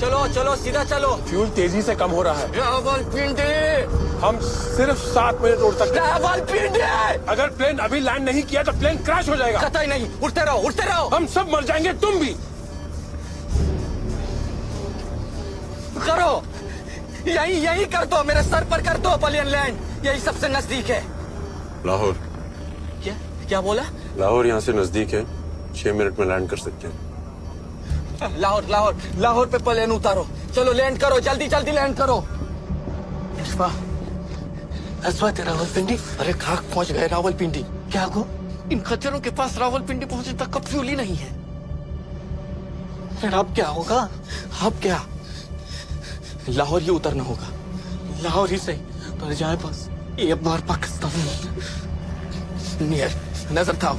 चलो चलो सीधा चलो।
फ्यूल तेजी से कम हो रहा है।
रावलपिंडी,
हम सिर्फ 7 मिनट उड़ सकते हैं।
रावलपिंडी,
अगर प्लेन अभी लैंड नहीं किया तो प्लेन क्रैश हो जाएगा।
कतई नहीं, उड़ते रहो, उड़ते रहो।
हम सब मर जाएंगे, तुम भी।
करो, यही कर दो, मेरे सर पर कर दो प्लेन लैंड, यही सबसे नजदीक है।
लाहौर।
क्या बोला?
लाहौर यहाँ से नजदीक है, 6 मिनट में लैंड कर सकते हैं।
लाहौर लाहौर लाहौर पे प्लेन उतारो, चलो लैंड करो, जल्दी जल्दी लैंड करो। रावलपिंडी, अरे खाक पहुंच गए रावलपिंडी। क्या को? इन खच्चरों के पास रावलपिंडी पहुंचे तक का फ्यूल ही नहीं है। फिर अब क्या होगा? अब क्या, लाहौर ही उतरना होगा, लाहौर ही सही पर जाए बस एक बार पाकिस्तान नियर। नजर था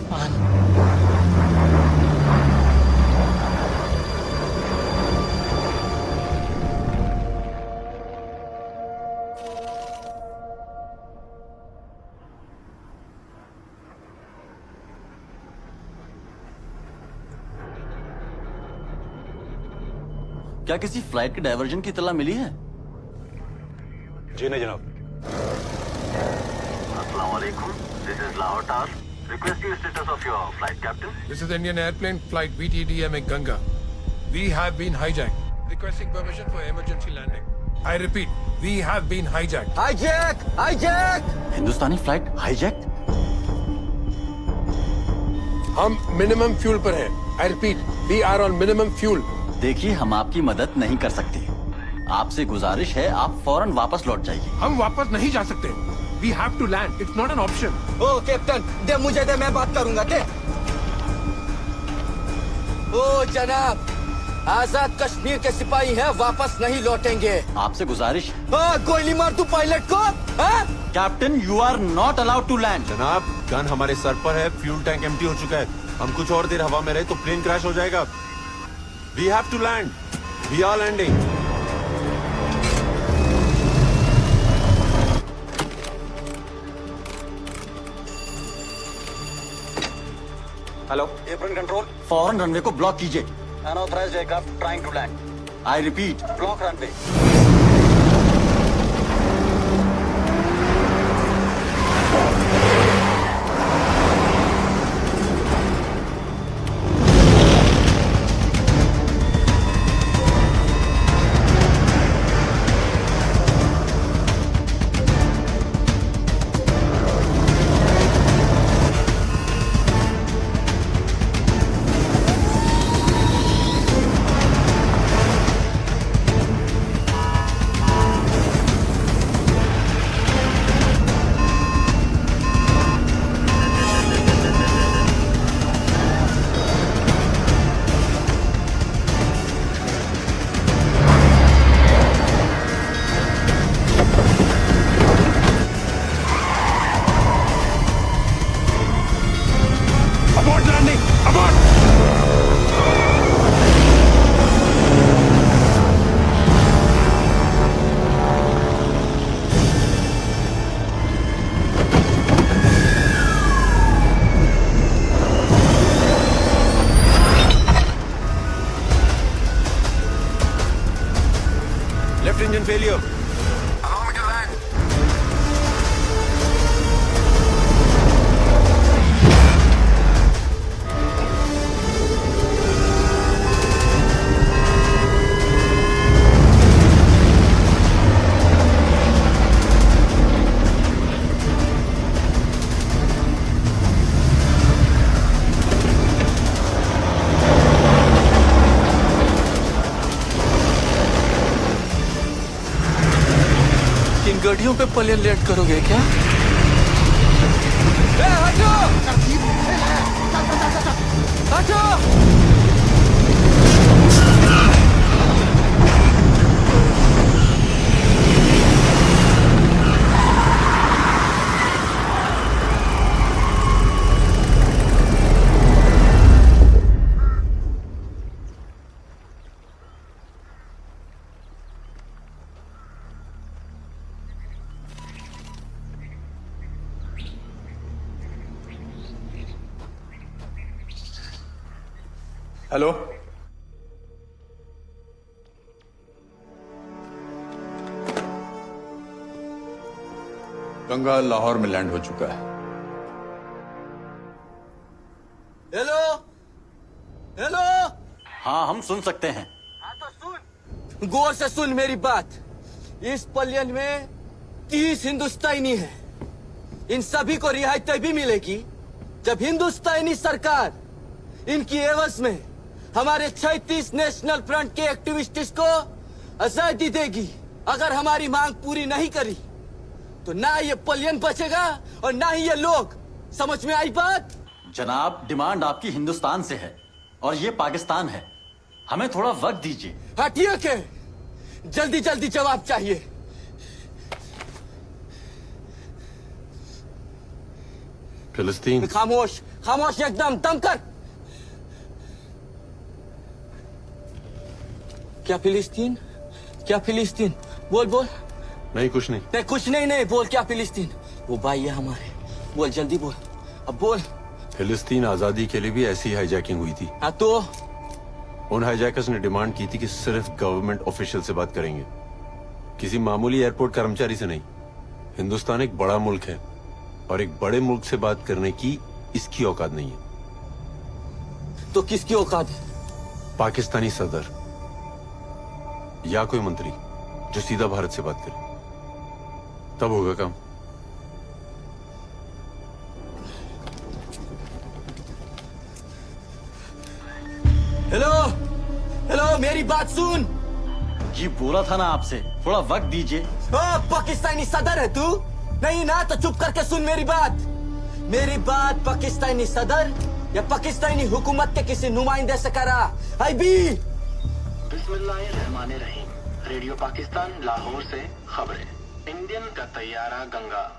क्या किसी फ्लाइट के डायवर्जन की इत्तला मिली है?
जी नहीं जनाब।
अस्सलाम वालेकुम, this is Lahore tower. Request you status of your flight, Captain.
This is Indian airplane flight BTDM Ganga. We have been hijacked. Requesting permission for emergency landing. I repeat, we have been hijacked.
Hijack, hijack.
Hindustani flight hijack?
हम minimum fuel पर हैं। I repeat, we are on minimum fuel.
देखिए, हम आपकी मदद नहीं कर सकते। आपसे गुजारिश है, आप फौरन वापस लौट जाइए।
हम वापस नहीं जा सकते। We have to land. It's not an option.
ओ कैप्टन, दे मुझे दे, मैं बात करूंगा। दे। ओ जनाब, आजाद कश्मीर के सिपाही हैं, वापस नहीं लौटेंगे।
आपसे गुजारिश।
गोली मार तू पायलट को।
Captain, you are not allowed to land.
जनाब, गन हमारे सर पर है, फ्यूल टैंक एम्प्टी हो चुका है। हम कुछ और देर हवा में रहे तो प्लेन क्रैश हो जाएगा। We have to land. We are landing.
Hello, airplane control, फौरन रनवे को ब्लॉक कीजिए। Unauthorised aircraft trying to land. I repeat, block runway.
Failure.
इन गाड़ियों पे प्लेन लैंड करोगे क्या? हटो! हटो!
हेलो, गंगा लाहौर में लैंड हो चुका है।
Hello, hello.
हाँ, हम सुन सकते हैं।
गौर से सुन मेरी बात। इस प्लेन में 30 हिंदुस्तानी हैं। इन सभी को रिहाई तभी मिलेगी जब हिंदुस्तानी सरकार इनकी एवज में हमारे 36 नेशनल फ्रंट के एक्टिविस्ट्स को आजादी देगी। अगर हमारी मांग पूरी नहीं करी तो ना ये प्लेन बचेगा और ना ही ये लोग। समझ में आई बात?
जनाब, डिमांड आपकी हिंदुस्तान से है और ये पाकिस्तान है। हमें थोड़ा वक्त दीजिए।
हटिए के जल्दी जल्दी जवाब चाहिए।
फिलिस्तीन।
खामोश, खामोश एकदम, दम कर। क्या फिलिस्तीन? क्या फिलिस्तीन? बोल बोल।
नहीं, कुछ नहीं।
नहीं कुछ नहीं, नहीं बोल। क्या फिलिस्तीन? वो भाई है हमारे। बोल जल्दी बोल, अब बोल।
फिलिस्तीन आजादी के लिए भी ऐसी हाईजैकिंग हुई थी।
हाँ तो
उन हाईजैकर्स ने डिमांड की थी कि सिर्फ गवर्नमेंट ऑफिशियल से बात करेंगे, किसी मामूली एयरपोर्ट कर्मचारी से नहीं। हिंदुस्तान एक बड़ा मुल्क है और एक बड़े मुल्क से बात करने की इसकी औकात नहीं है।
तो किसकी औकात है?
पाकिस्तानी सदर या कोई मंत्री जो सीधा भारत से बात करे, तब होगा काम।
हेलो, हेलो, मेरी बात सुन।
जी बोला था ना आपसे, थोड़ा वक्त दीजिए।
पाकिस्तानी सदर है तू? नहीं ना, तो चुप करके सुन मेरी बात। मेरी बात पाकिस्तानी सदर या पाकिस्तानी हुकूमत के किसी नुमाइंदे से करा। आई बी
बिस्मिल्लाहिर्रहमानिर्रहीम। रेडियो पाकिस्तान लाहौर से खबरें। इंडियन का तैयारा गंगा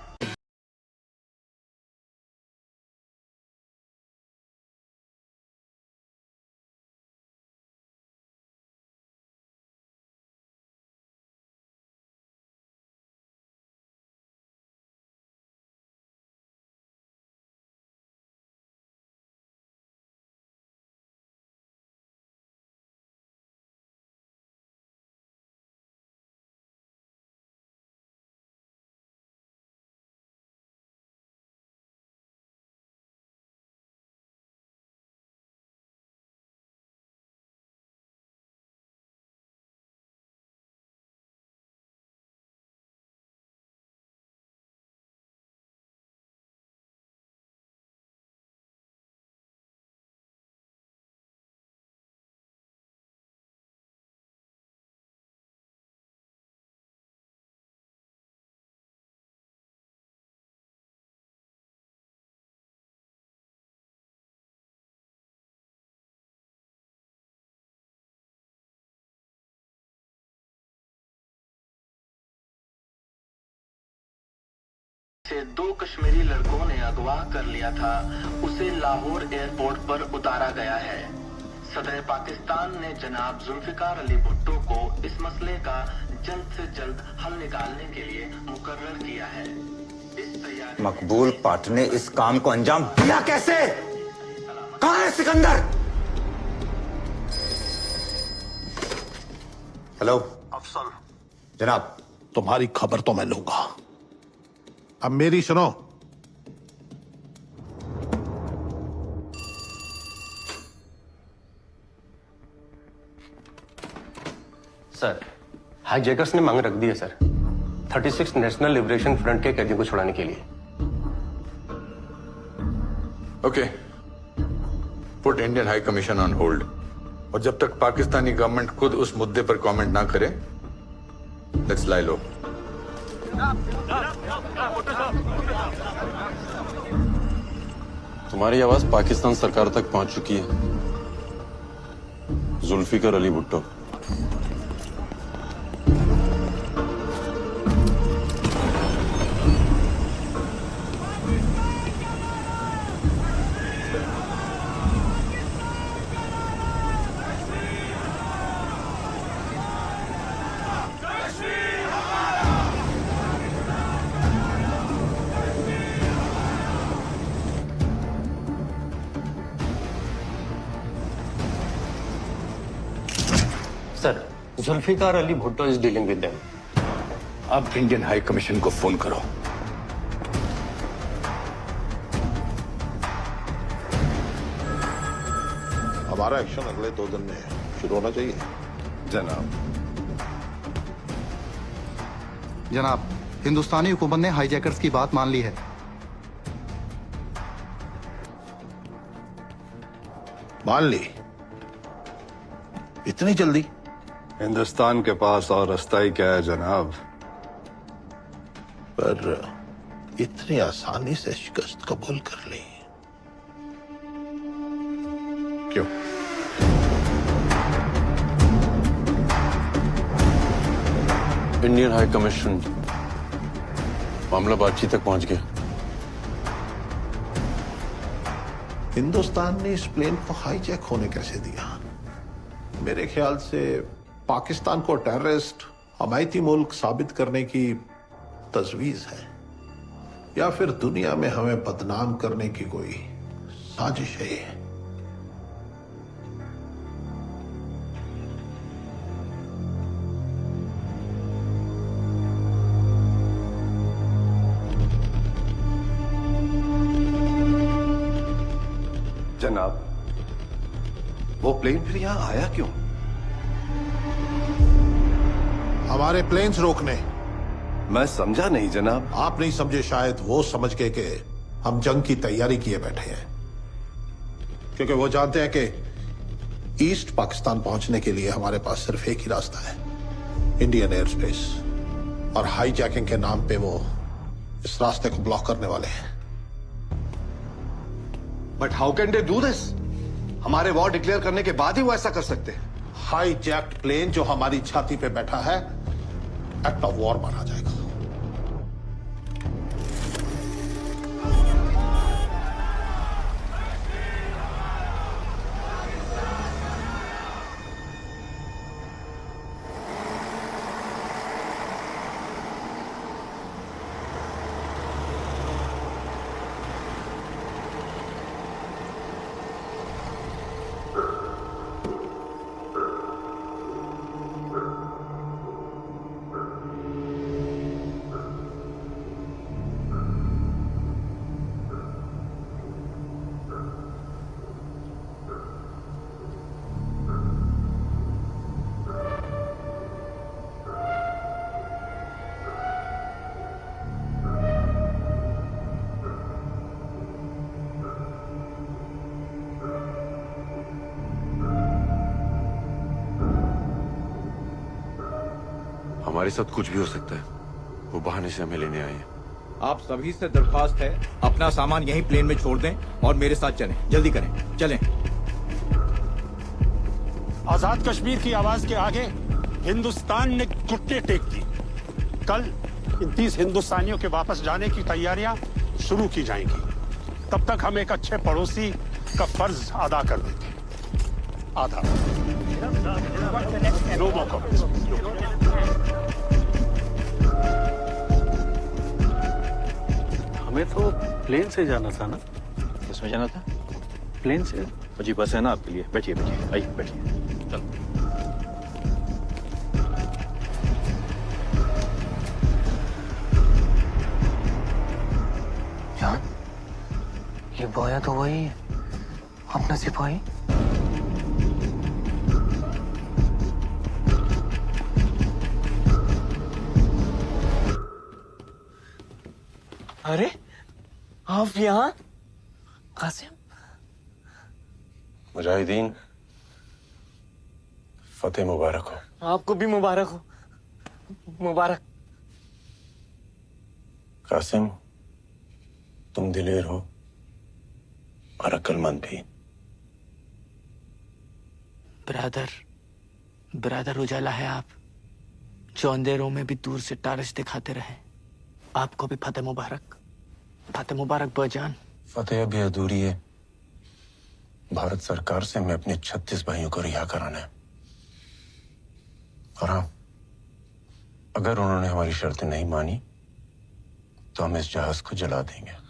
से 2 कश्मीरी लड़कों ने अगवा कर लिया था, उसे लाहौर एयरपोर्ट पर उतारा गया है। सदर पाकिस्तान ने जनाब जुल्फिकार अली भुट्टो को इस मसले का जल्द से जल्द हल निकालने के लिए मुकर्रर किया है। इस तैयारी
मकबूल पार्ट ने इस काम को अंजाम दिया कैसे? कहाँ है सिकंदर? हेलो
अफसल,
जनाब,
तुम्हारी खबर तो मैं लूंगा। अब मेरी सुनो।
सर, हाईजैकर्स ने मांग रख दी है सर, 36 नेशनल लिबरेशन फ्रंट के कैदियों को छुड़ाने के लिए।
Okay, put Indian high commission on hold. और जब तक पाकिस्तानी गवर्नमेंट खुद उस मुद्दे पर कमेंट ना करे, लेट्स लाई लो।
तुम्हारी आवाज पाकिस्तान सरकार तक पहुंच चुकी है। Zulfikar Ali Bhutto.
Sir, Zulfikar Ali Bhutto is dealing with them.
अब इंडियन हाई कमीशन को फोन करो।
हमारा एक्शन अगले 2 दिन में शुरू होना चाहिए।
जनाब,
जनाब, हिंदुस्तानी हुकूमत ने हाईजैकर्स की बात मान ली है।
मान ली? इतनी जल्दी?
हिंदुस्तान के पास और रास्ता ही क्या है जनाब।
पर इतनी आसानी से शिकस्त कबूल कर ली क्यों?
इंडियन हाई कमीशन मामला बातचीत तक पहुंच गया।
हिंदुस्तान ने इस प्लेन को हाईजैक होने कैसे दिया? मेरे ख्याल से पाकिस्तान को टेररिस्ट, हमायती मुल्क साबित करने की तजवीज है, या फिर दुनिया में हमें बदनाम करने की कोई साजिश है।
जनाब, वो प्लेन फिर यहां आया क्यों?
हमारे प्लेन्स रोकने।
मैं समझा नहीं जनाब।
आप नहीं समझे शायद, वो समझ के कि हम जंग की तैयारी किए बैठे हैं, क्योंकि वो जानते हैं कि ईस्ट पाकिस्तान पहुंचने के लिए हमारे पास सिर्फ एक ही रास्ता है, इंडियन एयर स्पेस। और हाईजैकिंग के नाम पे वो इस रास्ते को ब्लॉक करने वाले हैं।
But how can they do this? हमारे वॉर डिक्लेयर करने के बाद ही वो ऐसा कर सकते हैं।
हाईजैक्ड प्लेन जो हमारी छाती पे बैठा है, एक्ट ऑफ वॉर माना जाएगा।
हमारे साथ कुछ भी हो सकता है, वो बहाने से हमें लेने आए हैं।
आप सभी से दरख्वास्त है, अपना सामान यहीं प्लेन में छोड़ दें और मेरे साथ चलें। जल्दी करें, चलें।
आजाद कश्मीर की आवाज के आगे हिंदुस्तान ने घुटने टेक दी। कल इन 30 हिंदुस्तानियों के वापस जाने की तैयारियां शुरू की जाएंगी। तब तक हम एक अच्छे पड़ोसी का फर्ज अदा कर देंगे। आधा लोगों को
हमें तो प्लेन से जाना था ना?
किसमें जाना था?
प्लेन से।
जी बस है ना आपके लिए। बैठिए बैठिए, आइए बैठिए। चलो।
बोया तो वही है, अपना सिपाही। अरे आप यहाँ? कासिम,
मुजाहिदीन, फतेह मुबारक हो।
आपको भी मुबारक हो। मुबारक।
कासिम, तुम दिलेर हो और अक्लमंद भी।
ब्रदर उजाला है आप, जो अंधेरों में भी दूर से टारस दिखाते रहे। आपको भी फतेह मुबारक बजान।
फतेह अभी अधूरी है। भारत सरकार से हमें अपने 36 भाइयों को रिहा कराना है। और हाँ, अगर उन्होंने हमारी शर्तें नहीं मानी तो हम इस जहाज को जला देंगे।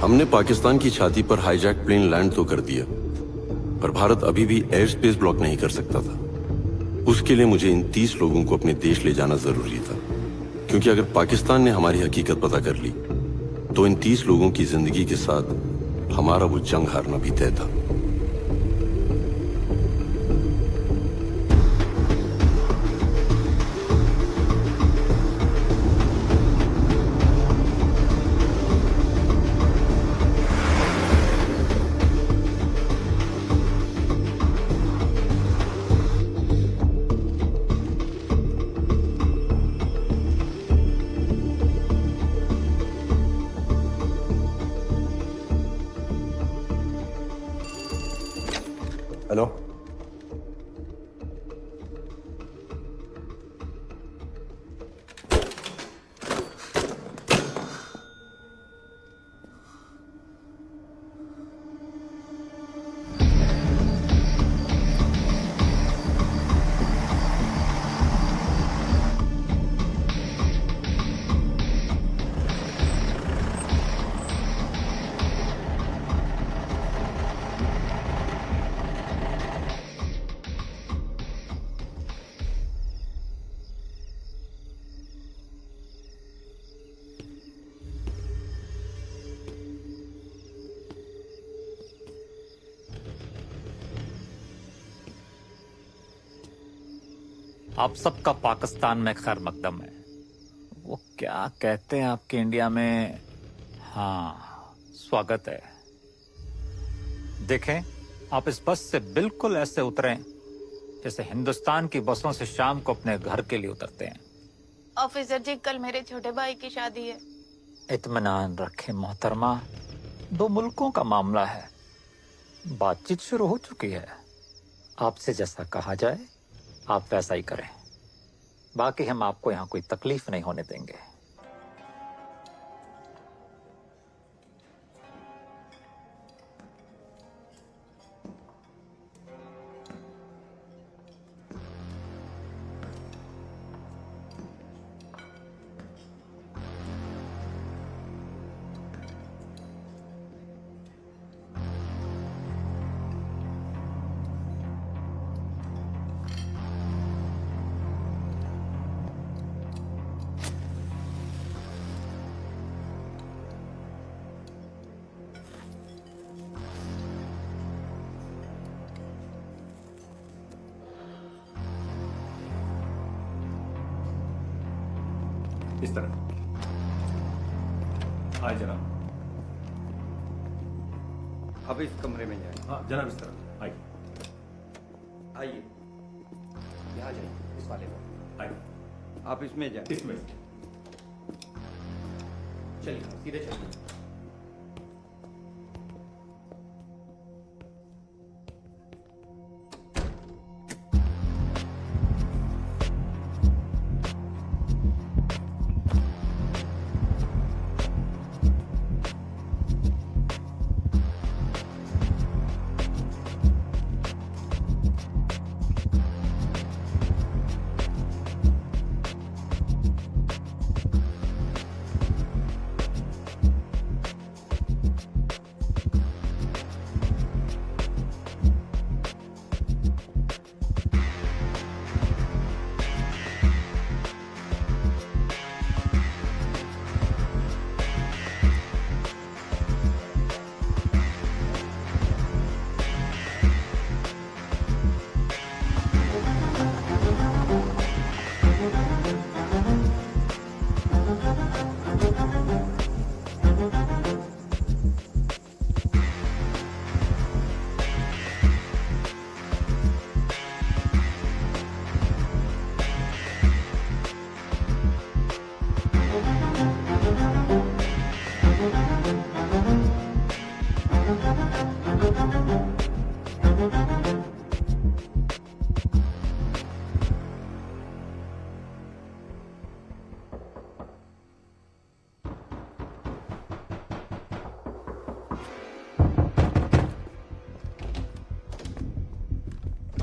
हमने पाकिस्तान की छाती पर हाईजैक प्लेन लैंड तो कर दिया, पर भारत अभी भी एयर स्पेस ब्लॉक नहीं कर सकता था। उसके लिए मुझे इन 30 लोगों को अपने देश ले जाना जरूरी था, क्योंकि अगर पाकिस्तान ने हमारी हकीकत पता कर ली तो इन 30 लोगों की जिंदगी के साथ हमारा वो जंग हारना भी तय था। हेलो,
आप सबका पाकिस्तान में खैर मकदम है। वो क्या कहते हैं आपके इंडिया में, हाँ, स्वागत है। देखें, आप इस बस से बिल्कुल ऐसे उतरें जैसे हिंदुस्तान की बसों से शाम को अपने घर के लिए उतरते हैं।
ऑफिसर जी, कल मेरे छोटे भाई की शादी है।
इत्मीनान रखें मोहतरमा, 2 मुल्कों का मामला है। बातचीत शुरू हो चुकी है। आपसे जैसा कहा जाए आप वैसा ही करें। बाकी हम आपको यहाँ कोई तकलीफ नहीं होने देंगे।
इस तरह आए जनाब।
अब इस कमरे में जाए।
हाँ जनाब, इस तरह आइए।
आइए, यहाँ जाइए, इस वाले में
आइए।
आप इसमें जाए।
इसमें चलिए सीधे चलिए।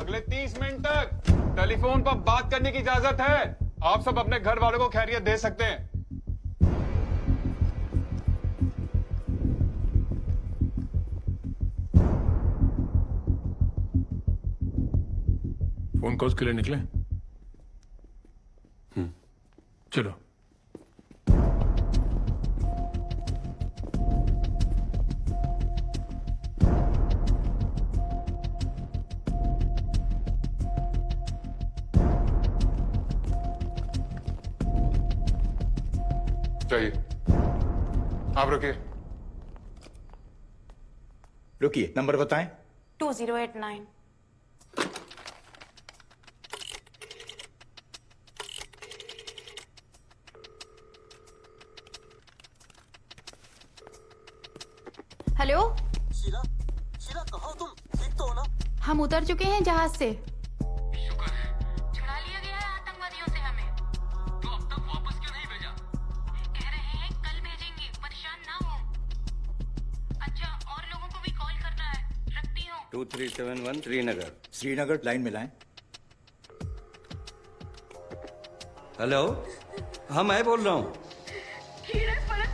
अगले 30 मिनट तक टेलीफोन पर बात करने की इजाजत है। आप सब अपने घर वालों को खैरियत दे सकते हैं। फोन कॉल्स के लिए निकले? चलो। चाहिए आप रुकिए।
रुकिए, नंबर बताएं।
2089। हेलो
शीला, शीला कहाँ हो तुम? ठीक तो हो ना?
हम उतर चुके हैं जहाज से।
शुक्र है। छुड़ा लिया गया है आतंकवादियों से हमें। तो अब तक वापस क्यों नहीं भेजा? कह रहे हैं कल भेजेंगे, परेशान ना हो। अच्छा, और लोगों को भी कॉल करना है। रखती हूँ।
2371 श्रीनगर।
श्रीनगर, लाइन में लाएं।
हेलो, हाँ मैं बोल रहा हूँ।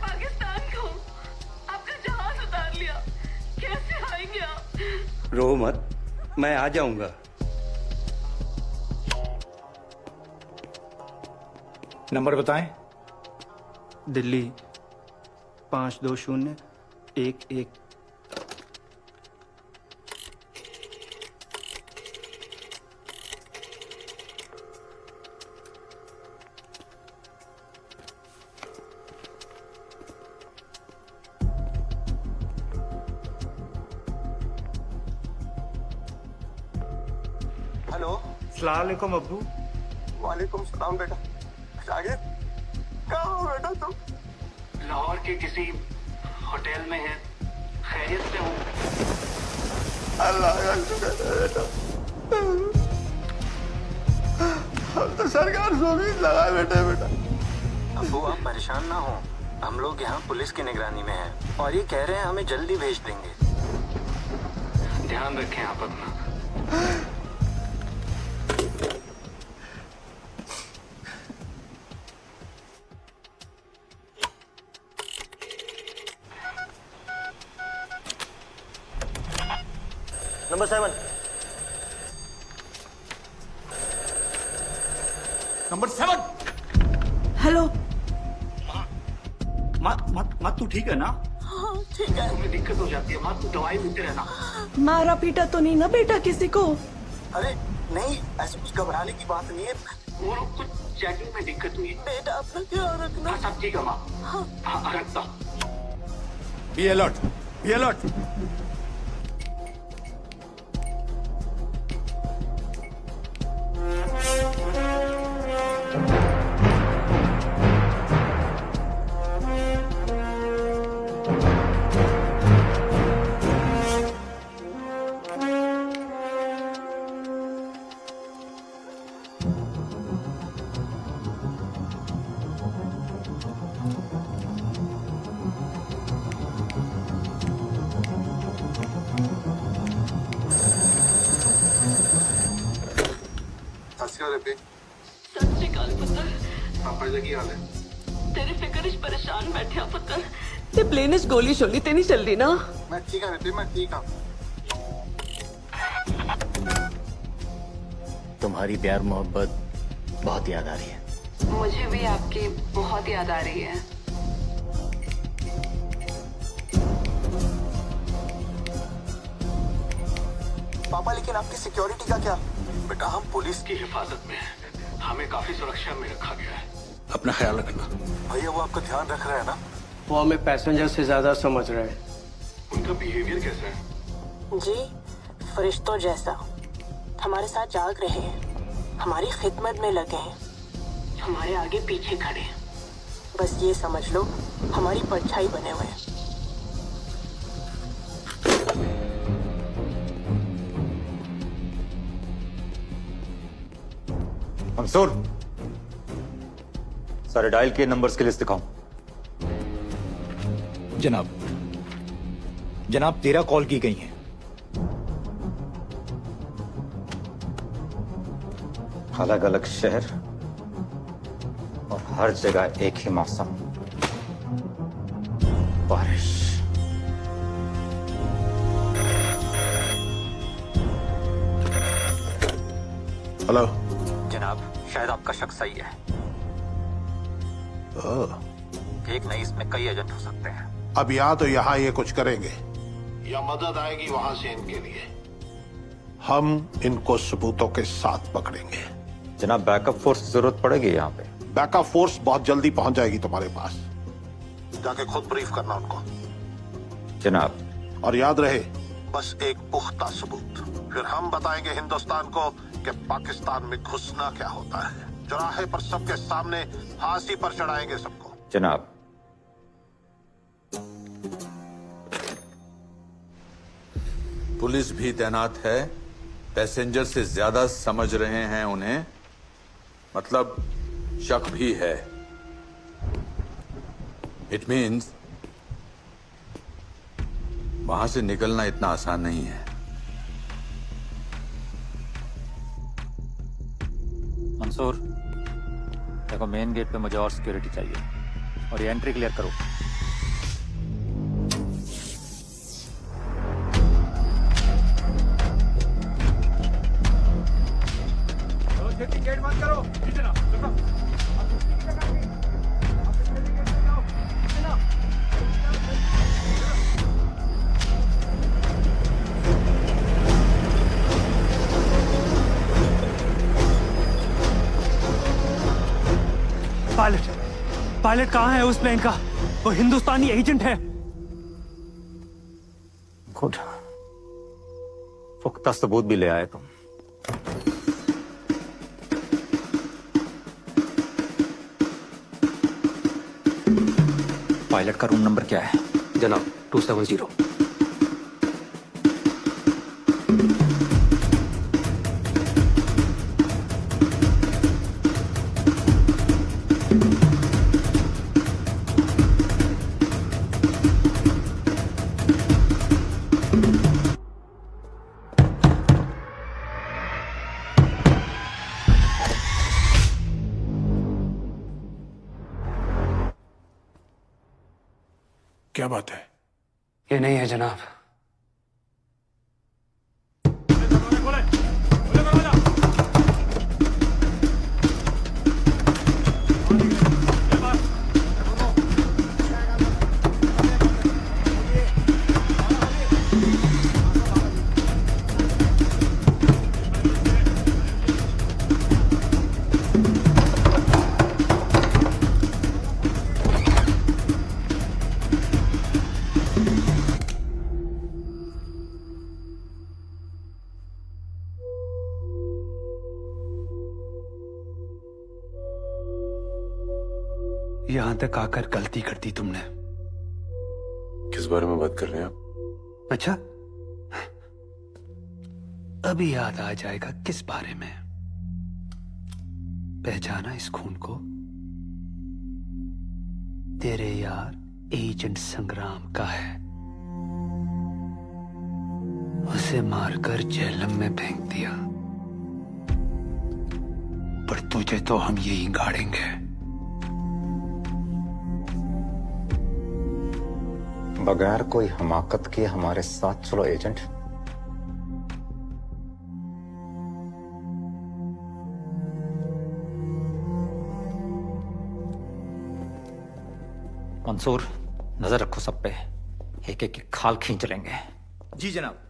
पाकिस्तान को आपका जहाज उतार लिया, कैसे आएंगे आप?
रो मत, मैं आ जाऊंगा।
नंबर बताएं।
दिल्ली 52011।
हेलो,
अस्सलाम वालेकुम अब्बू।
वालेकुम सलाम बेटा। शागिद, कहाँ हो बेटा तुम?
लाहौर के किसी होटल में है, खैरियत से हूँ।
अल्लाह का शुक्र है बेटा। हम तो सरकार से उम्मीद लगाए बैठे बेटा।
अब्बू आप परेशान ना हो, हम लोग यहाँ पुलिस की निगरानी में हैं और ये कह रहे हैं हमें जल्दी भेज देंगे।
ध्यान रखें आप अपना।
नंबर 7।
नंबर 7।
हेलो।
माँ तू ठीक है ना?
हाँ ठीक है। तुम्हें दिक्कत हो जाती है माँ, तू दवाई लेते रहना।
मारा पीटा तो नहीं ना बेटा किसी को?
अरे नहीं, ऐसे कुछ घबराने की बात नहीं है।
वो लोग कुछ चेकिंग में दिक्कत हुई।
बेटा अपना ख्याल रखना।
हाँ सब ठीक है माँ। हाँ रखता।
Be alert, be alert.
श्रीकाल है
सत श्रीकाल पुत्र
पापा जी की हाल है
तेरे फिक्र च परेशान बैठे पुत्र ते प्लेन च गोली शोली ते नहीं चल रही ना
मैं ठीक है बेटे मैं ठीक हूँ
तुम्हारी प्यार मोहब्बत बहुत याद आ रही है।
मुझे भी आपकी बहुत याद आ रही है।
पापा लेकिन आपकी सिक्योरिटी का क्या? बेटा हम पुलिस की हिफाजत में हैं। हमें काफी सुरक्षा में रखा गया है।
अपना ख्याल रखना।
भैया वो आपका ध्यान रख रहा है ना?
वो हमें पैसेंजर से ज्यादा समझ रहे हैं।
उनका बिहेवियर कैसा है?
जी फरिश्तों जैसा हमारे साथ जाग रहे हैं, हमारी खिदमत में लगे हैं, हमारे आगे पीछे खड़े हैं। बस ये समझ लो हमारी परछाई बने हुए हैं।
मंसूर सारे डायल किए नंबर्स की लिस्ट दिखाओ।
जनाब 13 कॉल की गई हैं।
अलग अलग शहर और हर जगह एक ही मौसम, बारिश।
हेलो
जनाब शायद आपका शक सही है। एक नहीं इसमें कई एजेंट हो सकते हैं।
अब या तो यहाँ ये कुछ करेंगे या मदद आएगी वहां से इनके लिए। हम इनको सबूतों के साथ पकड़ेंगे।
जनाब बैकअप फोर्स की जरूरत पड़ेगी यहाँ पे।
बैकअप फोर्स बहुत जल्दी पहुंच जाएगी तुम्हारे पास। जाके खुद ब्रीफ करना उनको।
जनाब
और याद रहे बस एक पुख्ता सबूत, फिर हम बताएंगे हिंदुस्तान को कि पाकिस्तान में घुसना क्या होता है। चौराहे पर सबके सामने फांसी पर चढ़ाएंगे सबको।
जनाब
पुलिस भी तैनात है, पैसेंजर से ज्यादा समझ रहे हैं उन्हें, मतलब शक भी है। इट मीन्स वहां से निकलना इतना आसान नहीं है।
मंसूर देखो मेन गेट पे मुझे और सिक्योरिटी चाहिए और ये एंट्री क्लियर करो।
गेट बंद करो।
पायलट कहाँ है उस प्लेन का? वो हिंदुस्तानी एजेंट है।
गुड, पुख्ता सबूत भी ले आए तुम।
पायलट का रूम नंबर क्या है?
जनाब 270।
क्या बात है?
ये नहीं है जनाब। यहां तक आकर गलती कर दी तुमने।
किस बारे में बात कर रहे हैं आप?
अच्छा, अभी याद आ जाएगा किस बारे में। पहचाना इस खून को? तेरे यार एजेंट संग्राम का है। उसे मारकर जेहलम में फेंक दिया।
तुझे तो हम यही गाड़ेंगे।
बगैर कोई हमाकत के हमारे साथ चलो एजेंट।
मंसूर, नजर रखो सब पे, एक एक की खाल खींच लेंगे।
जी जनाब।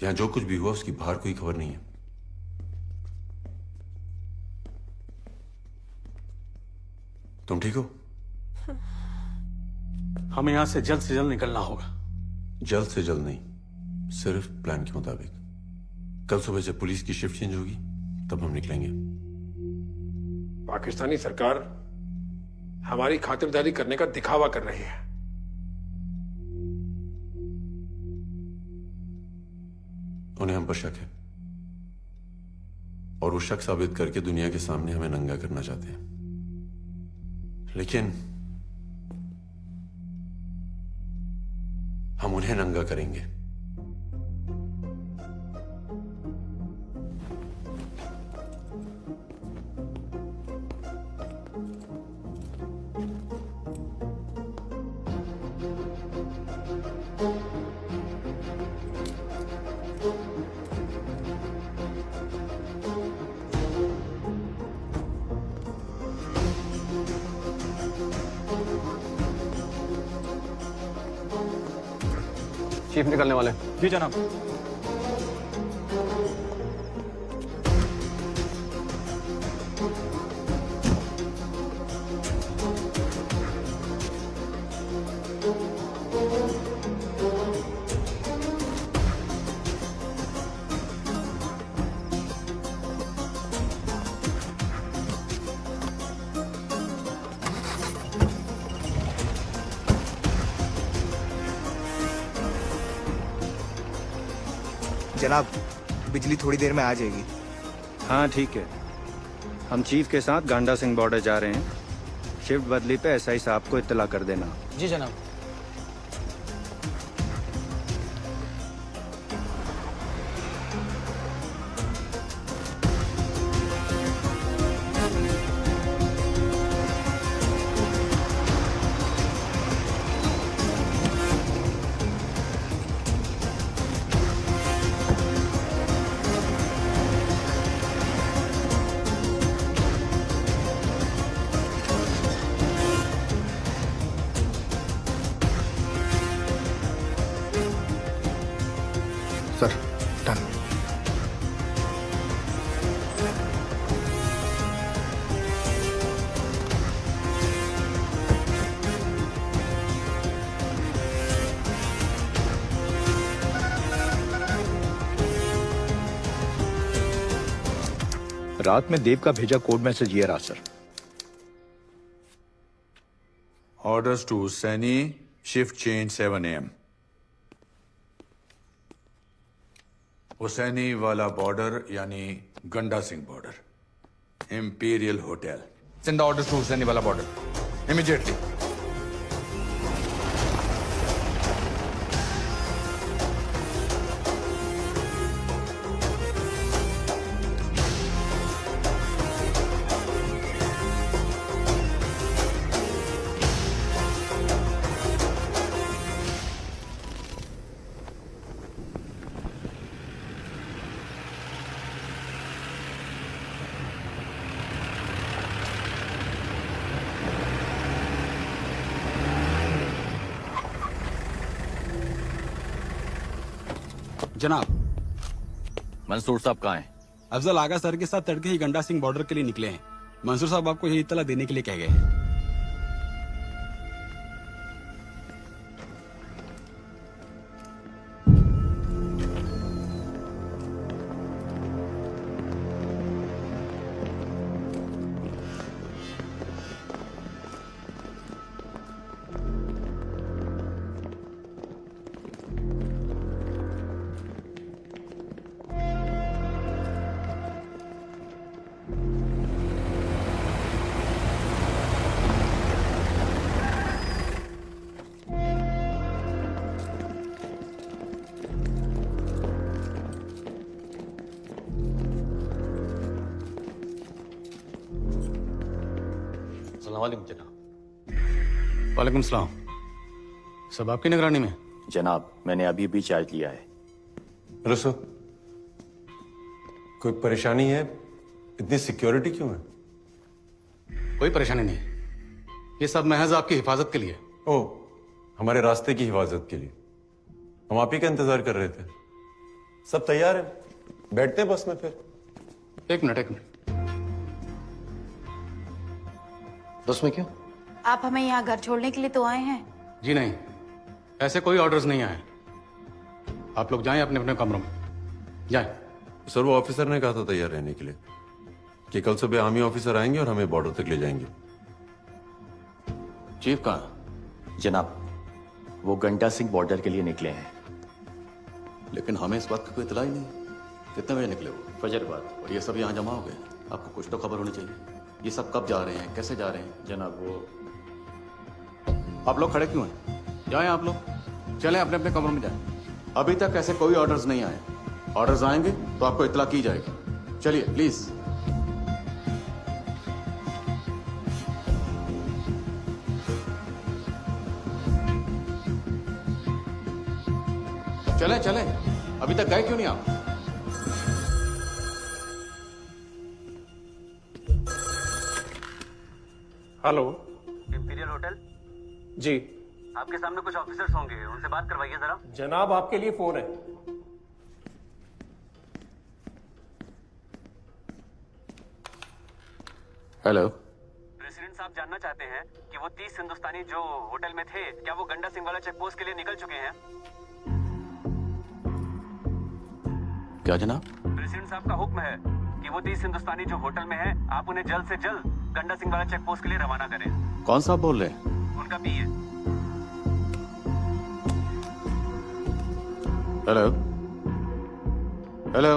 यहां जो कुछ भी हुआ उसकी बाहर कोई खबर नहीं है। तुम ठीक हो?
हमें यहां से जल्द निकलना होगा।
जल्द से जल्द नहीं, सिर्फ प्लान के मुताबिक। कल सुबह जब पुलिस की शिफ्ट चेंज होगी तब हम निकलेंगे।
पाकिस्तानी सरकार हमारी खातिरदारी करने का दिखावा कर रही है।
उन्हें हम पर शक है और वो शक साबित करके दुनिया के सामने हमें नंगा करना चाहते हैं, लेकिन हम उन्हें नंगा करेंगे।
चीफ निकलने वाले हैं।
जी जनाब।
जनाब, बिजली थोड़ी देर में आ जाएगी।
हाँ ठीक है, हम चीफ के साथ गांडा सिंह बॉर्डर जा रहे हैं। शिफ्ट बदली पे एसआई साहब को इत्तला कर देना।
जी जनाब।
Sir done.
रात में देव का भेजा कोड मैसेज ये रहा sir.
Orders to Hussaini, shift change 7 a.m. Hussainiwala border यानी Ganda Singh border, imperial hotel. Send the orders to Hussainiwala border immediately.
जनाब,
मंसूर साहब कहाँ हैं?
अफजल आगा सर के साथ तड़के ही गंडा सिंह बॉर्डर के लिए निकले हैं। मंसूर साहब आपको यही इत्तला देने के लिए कह गए हैं।
जनाब।
वालेकुम सलाम। सब आपकी निगरानी में?
जनाब, मैंने अभी भी चार्ज लिया है।
रसो, कोई परेशानी है? इतनी सिक्योरिटी क्यों है?
कोई परेशानी नहीं, ये सब महज आपकी हिफाजत के लिए।
ओ, हमारे रास्ते की हिफाजत के लिए। हम आप ही का इंतजार कर रहे थे। सब तैयार है, बैठते हैं बस में फिर।
एक मिनट।
बस में क्यों?
आप हमें यहाँ घर छोड़ने के लिए तो आए हैं?
जी नहीं, ऐसे कोई ऑर्डर्स नहीं आए। आप लोग जाएं अपने अपने कमरों में, जाएं।
सर, वो ऑफिसर ने कहा था तैयार रहने के लिए कि कल सुबह आर्मी ऑफिसर आएंगे और हमें बॉर्डर तक ले जाएंगे।
चीफ कहाँ? जनाब, वो गंडा सिंह बॉर्डर के लिए निकले हैं।
लेकिन हमें इस बात की कोई इतला ही नहीं। कितने बजे निकले वो?
फजर बाद।
और ये सब यहाँ जमा हो गए? आपको कुछ तो खबर होनी चाहिए। ये सब कब जा रहे हैं, कैसे जा रहे हैं?
जनाब, वो
आप लोग खड़े क्यों हैं? जाएं आप लोग, चलें अपने अपने कमरों में जाएं। अभी तक ऐसे कोई ऑर्डर्स नहीं आए। ऑर्डर्स आएंगे तो आपको इत्तला की जाएगी। चलिए प्लीज। चलें चलें, अभी तक गए क्यों नहीं आप?
Hello,
imperial hotel?
जी।
आपके सामने कुछ ऑफिसर्स होंगे, उनसे बात करवाइए जरा।
जनाब आपके लिए फोन है।
हेलो।
प्रेसिडेंट साहब जानना चाहते हैं कि वो 30 हिंदुस्तानी जो होटल में थे, क्या वो गंडा सिंह वाला चेक पोस्ट के लिए निकल चुके हैं?
क्या जनाब?
प्रेसिडेंट साहब का हुक्म है कि वो 30 हिंदुस्तानी जो होटल में हैं, आप उन्हें जल्द से जल्द गंडा सिंह वाला चेक पोस्ट के लिए रवाना करें।
कौन साहब बोल रहे हैं?
उनका पीए।
Hello hello.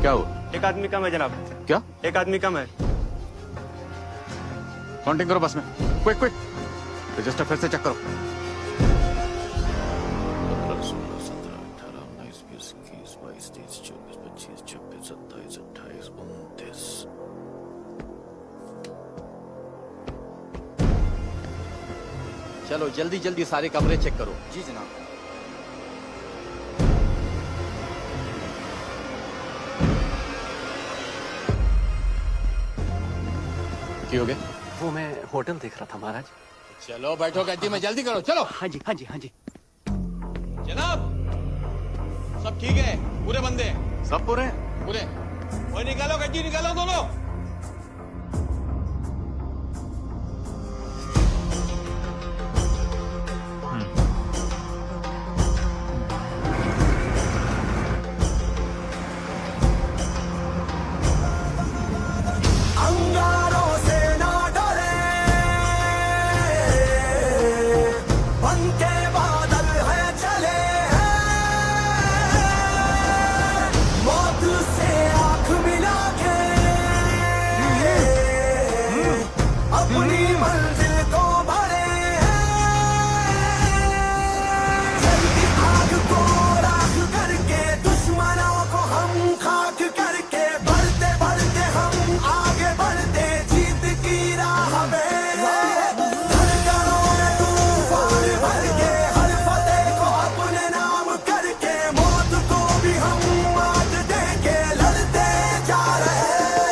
क्या हुआ?
एक आदमी कम है जनाब।
क्या?
एक आदमी कम है।
काउंटिंग करो बस में, क्विक क्विक। रजिस्टर फिर से चेक करो।
15, 16, 17, 18, 19, 20, 21, 22, 23, 24, 25, 26, 27, 28, 29।
चलो जल्दी जल्दी सारे कमरे चेक करो।
जी जनाब।
की हो गया?
वो मैं होटल देख रहा था महाराज।
चलो बैठो गद्दी में, जल्दी करो चलो।
हाँ जी हाँ जी हाँ जी।
जनाब सब ठीक है? पूरे बंदे? सब पूरे? पूरे। ओए निकालो गद्दी, निकालो दोनों।
अंगारों से ना डरे, बन के बादल है चले हैं, मौत से आंख मिला के अपनी मंजिल को भरे हैं, जलती आग को राख करके दुश्मनों को हम खाक करके बढ़ते बढ़ते हम आगे बढ़ते जीत की राह में, धड़कनों में तूफान भर के हर फतेह को अपने नाम करके मौत को भी हम मात देके लड़ते जा रहे हैं।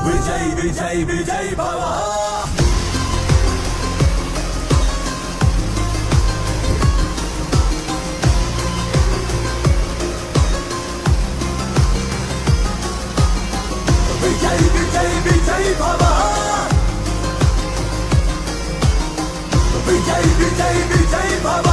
विजय विजय विजय भव। विजय विजय विजय भव। विजय विजय विजय भव।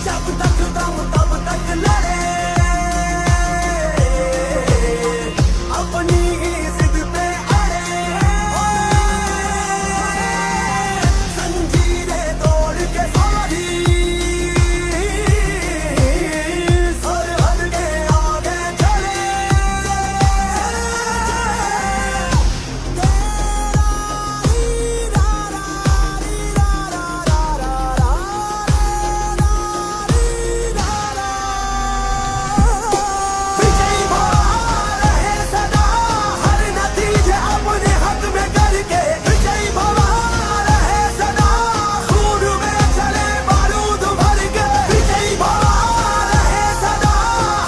जब तक दम तब तक लड़े, अपनी ही जिद पे अड़े, जंजीरें तोड़ के सारी सरहद के आगे चले, विजयी भवा रहे सदा हर नतीजे अपने हाथ में करके, विजयी भवा रहे सदा खून में चले बारूद भर के, विजयी भवा रहे सदा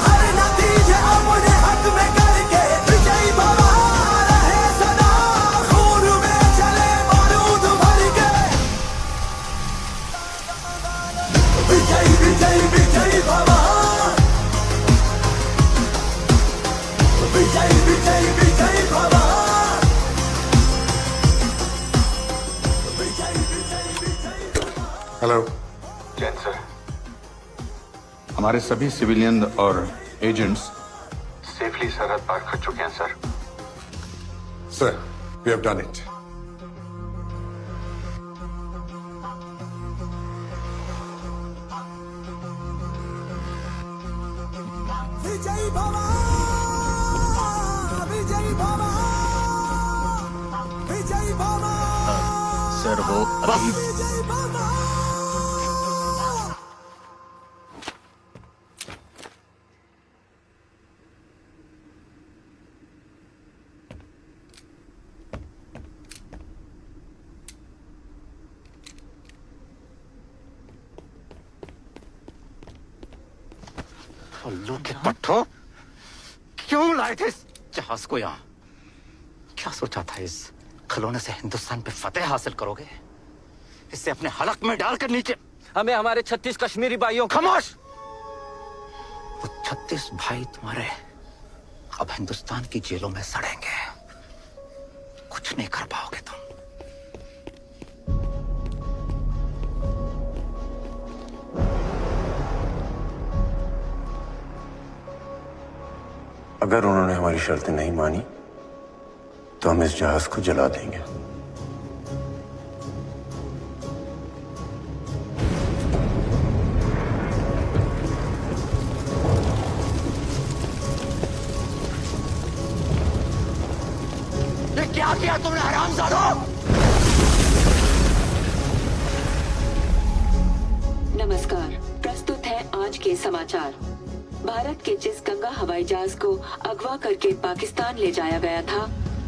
हर नतीजे अपने हाथ में करके, विजयी भवा रहे सदा खून में चले बारूद भर के। विजय विजय विजय भवा। विजय विजय विजय भवा। विजय विजय विजय।
Hello
Jain sir.
हमारे सभी सिविलियन और एजेंट्स
सेफली सरहद पार कर चुके हैं sir.
Sir we have done it.
विजयी भवा। विजयी भवा। विजयी भवा।
सर वो अभी
विजयी भवा।
उल्लू के पट्टो,
क्यों लाए थे इस जहाज को यहाँ? क्या सोचा था इस खिलौने से हिंदुस्तान पे फतेह हासिल करोगे? इसे अपने हलक में डालकर नीचे हमें हमारे 36 कश्मीरी भाइयों। खामोश! वो 36 भाई तुम्हारे अब हिंदुस्तान की जेलों में सड़ेंगे। कुछ नहीं कर पाओगे तुम।
अगर उन्होंने हमारी शर्तें नहीं मानी तो हम इस जहाज को जला देंगे।
ये क्या किया तुमने हरामजादों?
नमस्कार, प्रस्तुत है आज के समाचार। भारत के जिस गंगा हवाई जहाज को अगवा करके पाकिस्तान ले जाया गया था,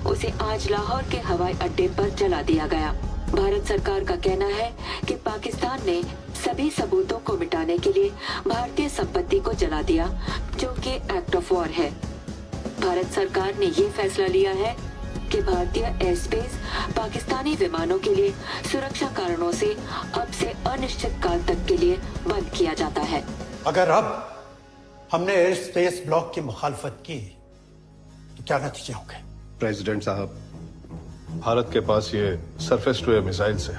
उसे आज लाहौर के हवाई अड्डे पर जला दिया गया। भारत सरकार का कहना है कि पाकिस्तान ने सभी सबूतों को मिटाने के लिए भारतीय संपत्ति को जला दिया, जो कि एक्ट ऑफ वॉर है। भारत सरकार ने ये फैसला लिया है कि भारतीय एयर स्पेस पाकिस्तानी विमानों के लिए सुरक्षा कारणों से अब से अनिश्चित काल तक के लिए बंद किया जाता है।
अगर अब हमने एयर स्पेस ब्लॉक की मुखालफत की तो क्या नतीजे होंगे?
प्रेसिडेंट साहब, भारत के पास ये सरफेस टू एयर मिसाइल्स है।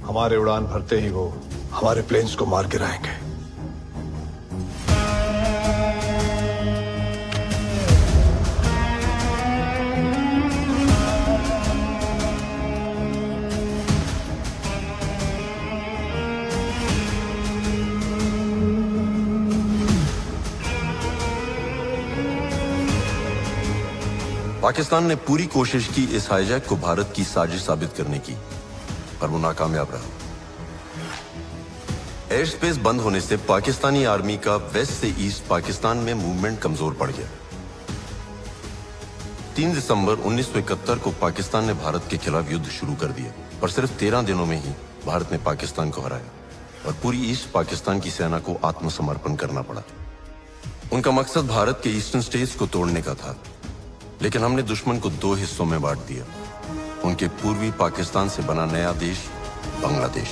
हमारे उड़ान भरते ही वो हमारे प्लेन्स को मार गिराएंगे।
पाकिस्तान ने पूरी कोशिश की इस हाईजैक को भारत की साजिश साबित करने की, पर वो नाकामयाब रहा। एयर स्पेस बंद होने से पाकिस्तानी आर्मी का वेस्ट से ईस्ट पाकिस्तान में मूवमेंट कमजोर पड़ गया। 3 दिसंबर 1971 को पाकिस्तान ने भारत के खिलाफ युद्ध शुरू कर दिया, और सिर्फ 13 दिनों में ही भारत ने पाकिस्तान को हराया और पूरी ईस्ट पाकिस्तान की सेना को आत्मसमर्पण करना पड़ा। उनका मकसद भारत के ईस्टर्न स्टेट्स को तोड़ने का था, लेकिन हमने दुश्मन को 2 हिस्सों में बांट दिया। उनके पूर्वी पाकिस्तान से बना नया देश बांग्लादेश।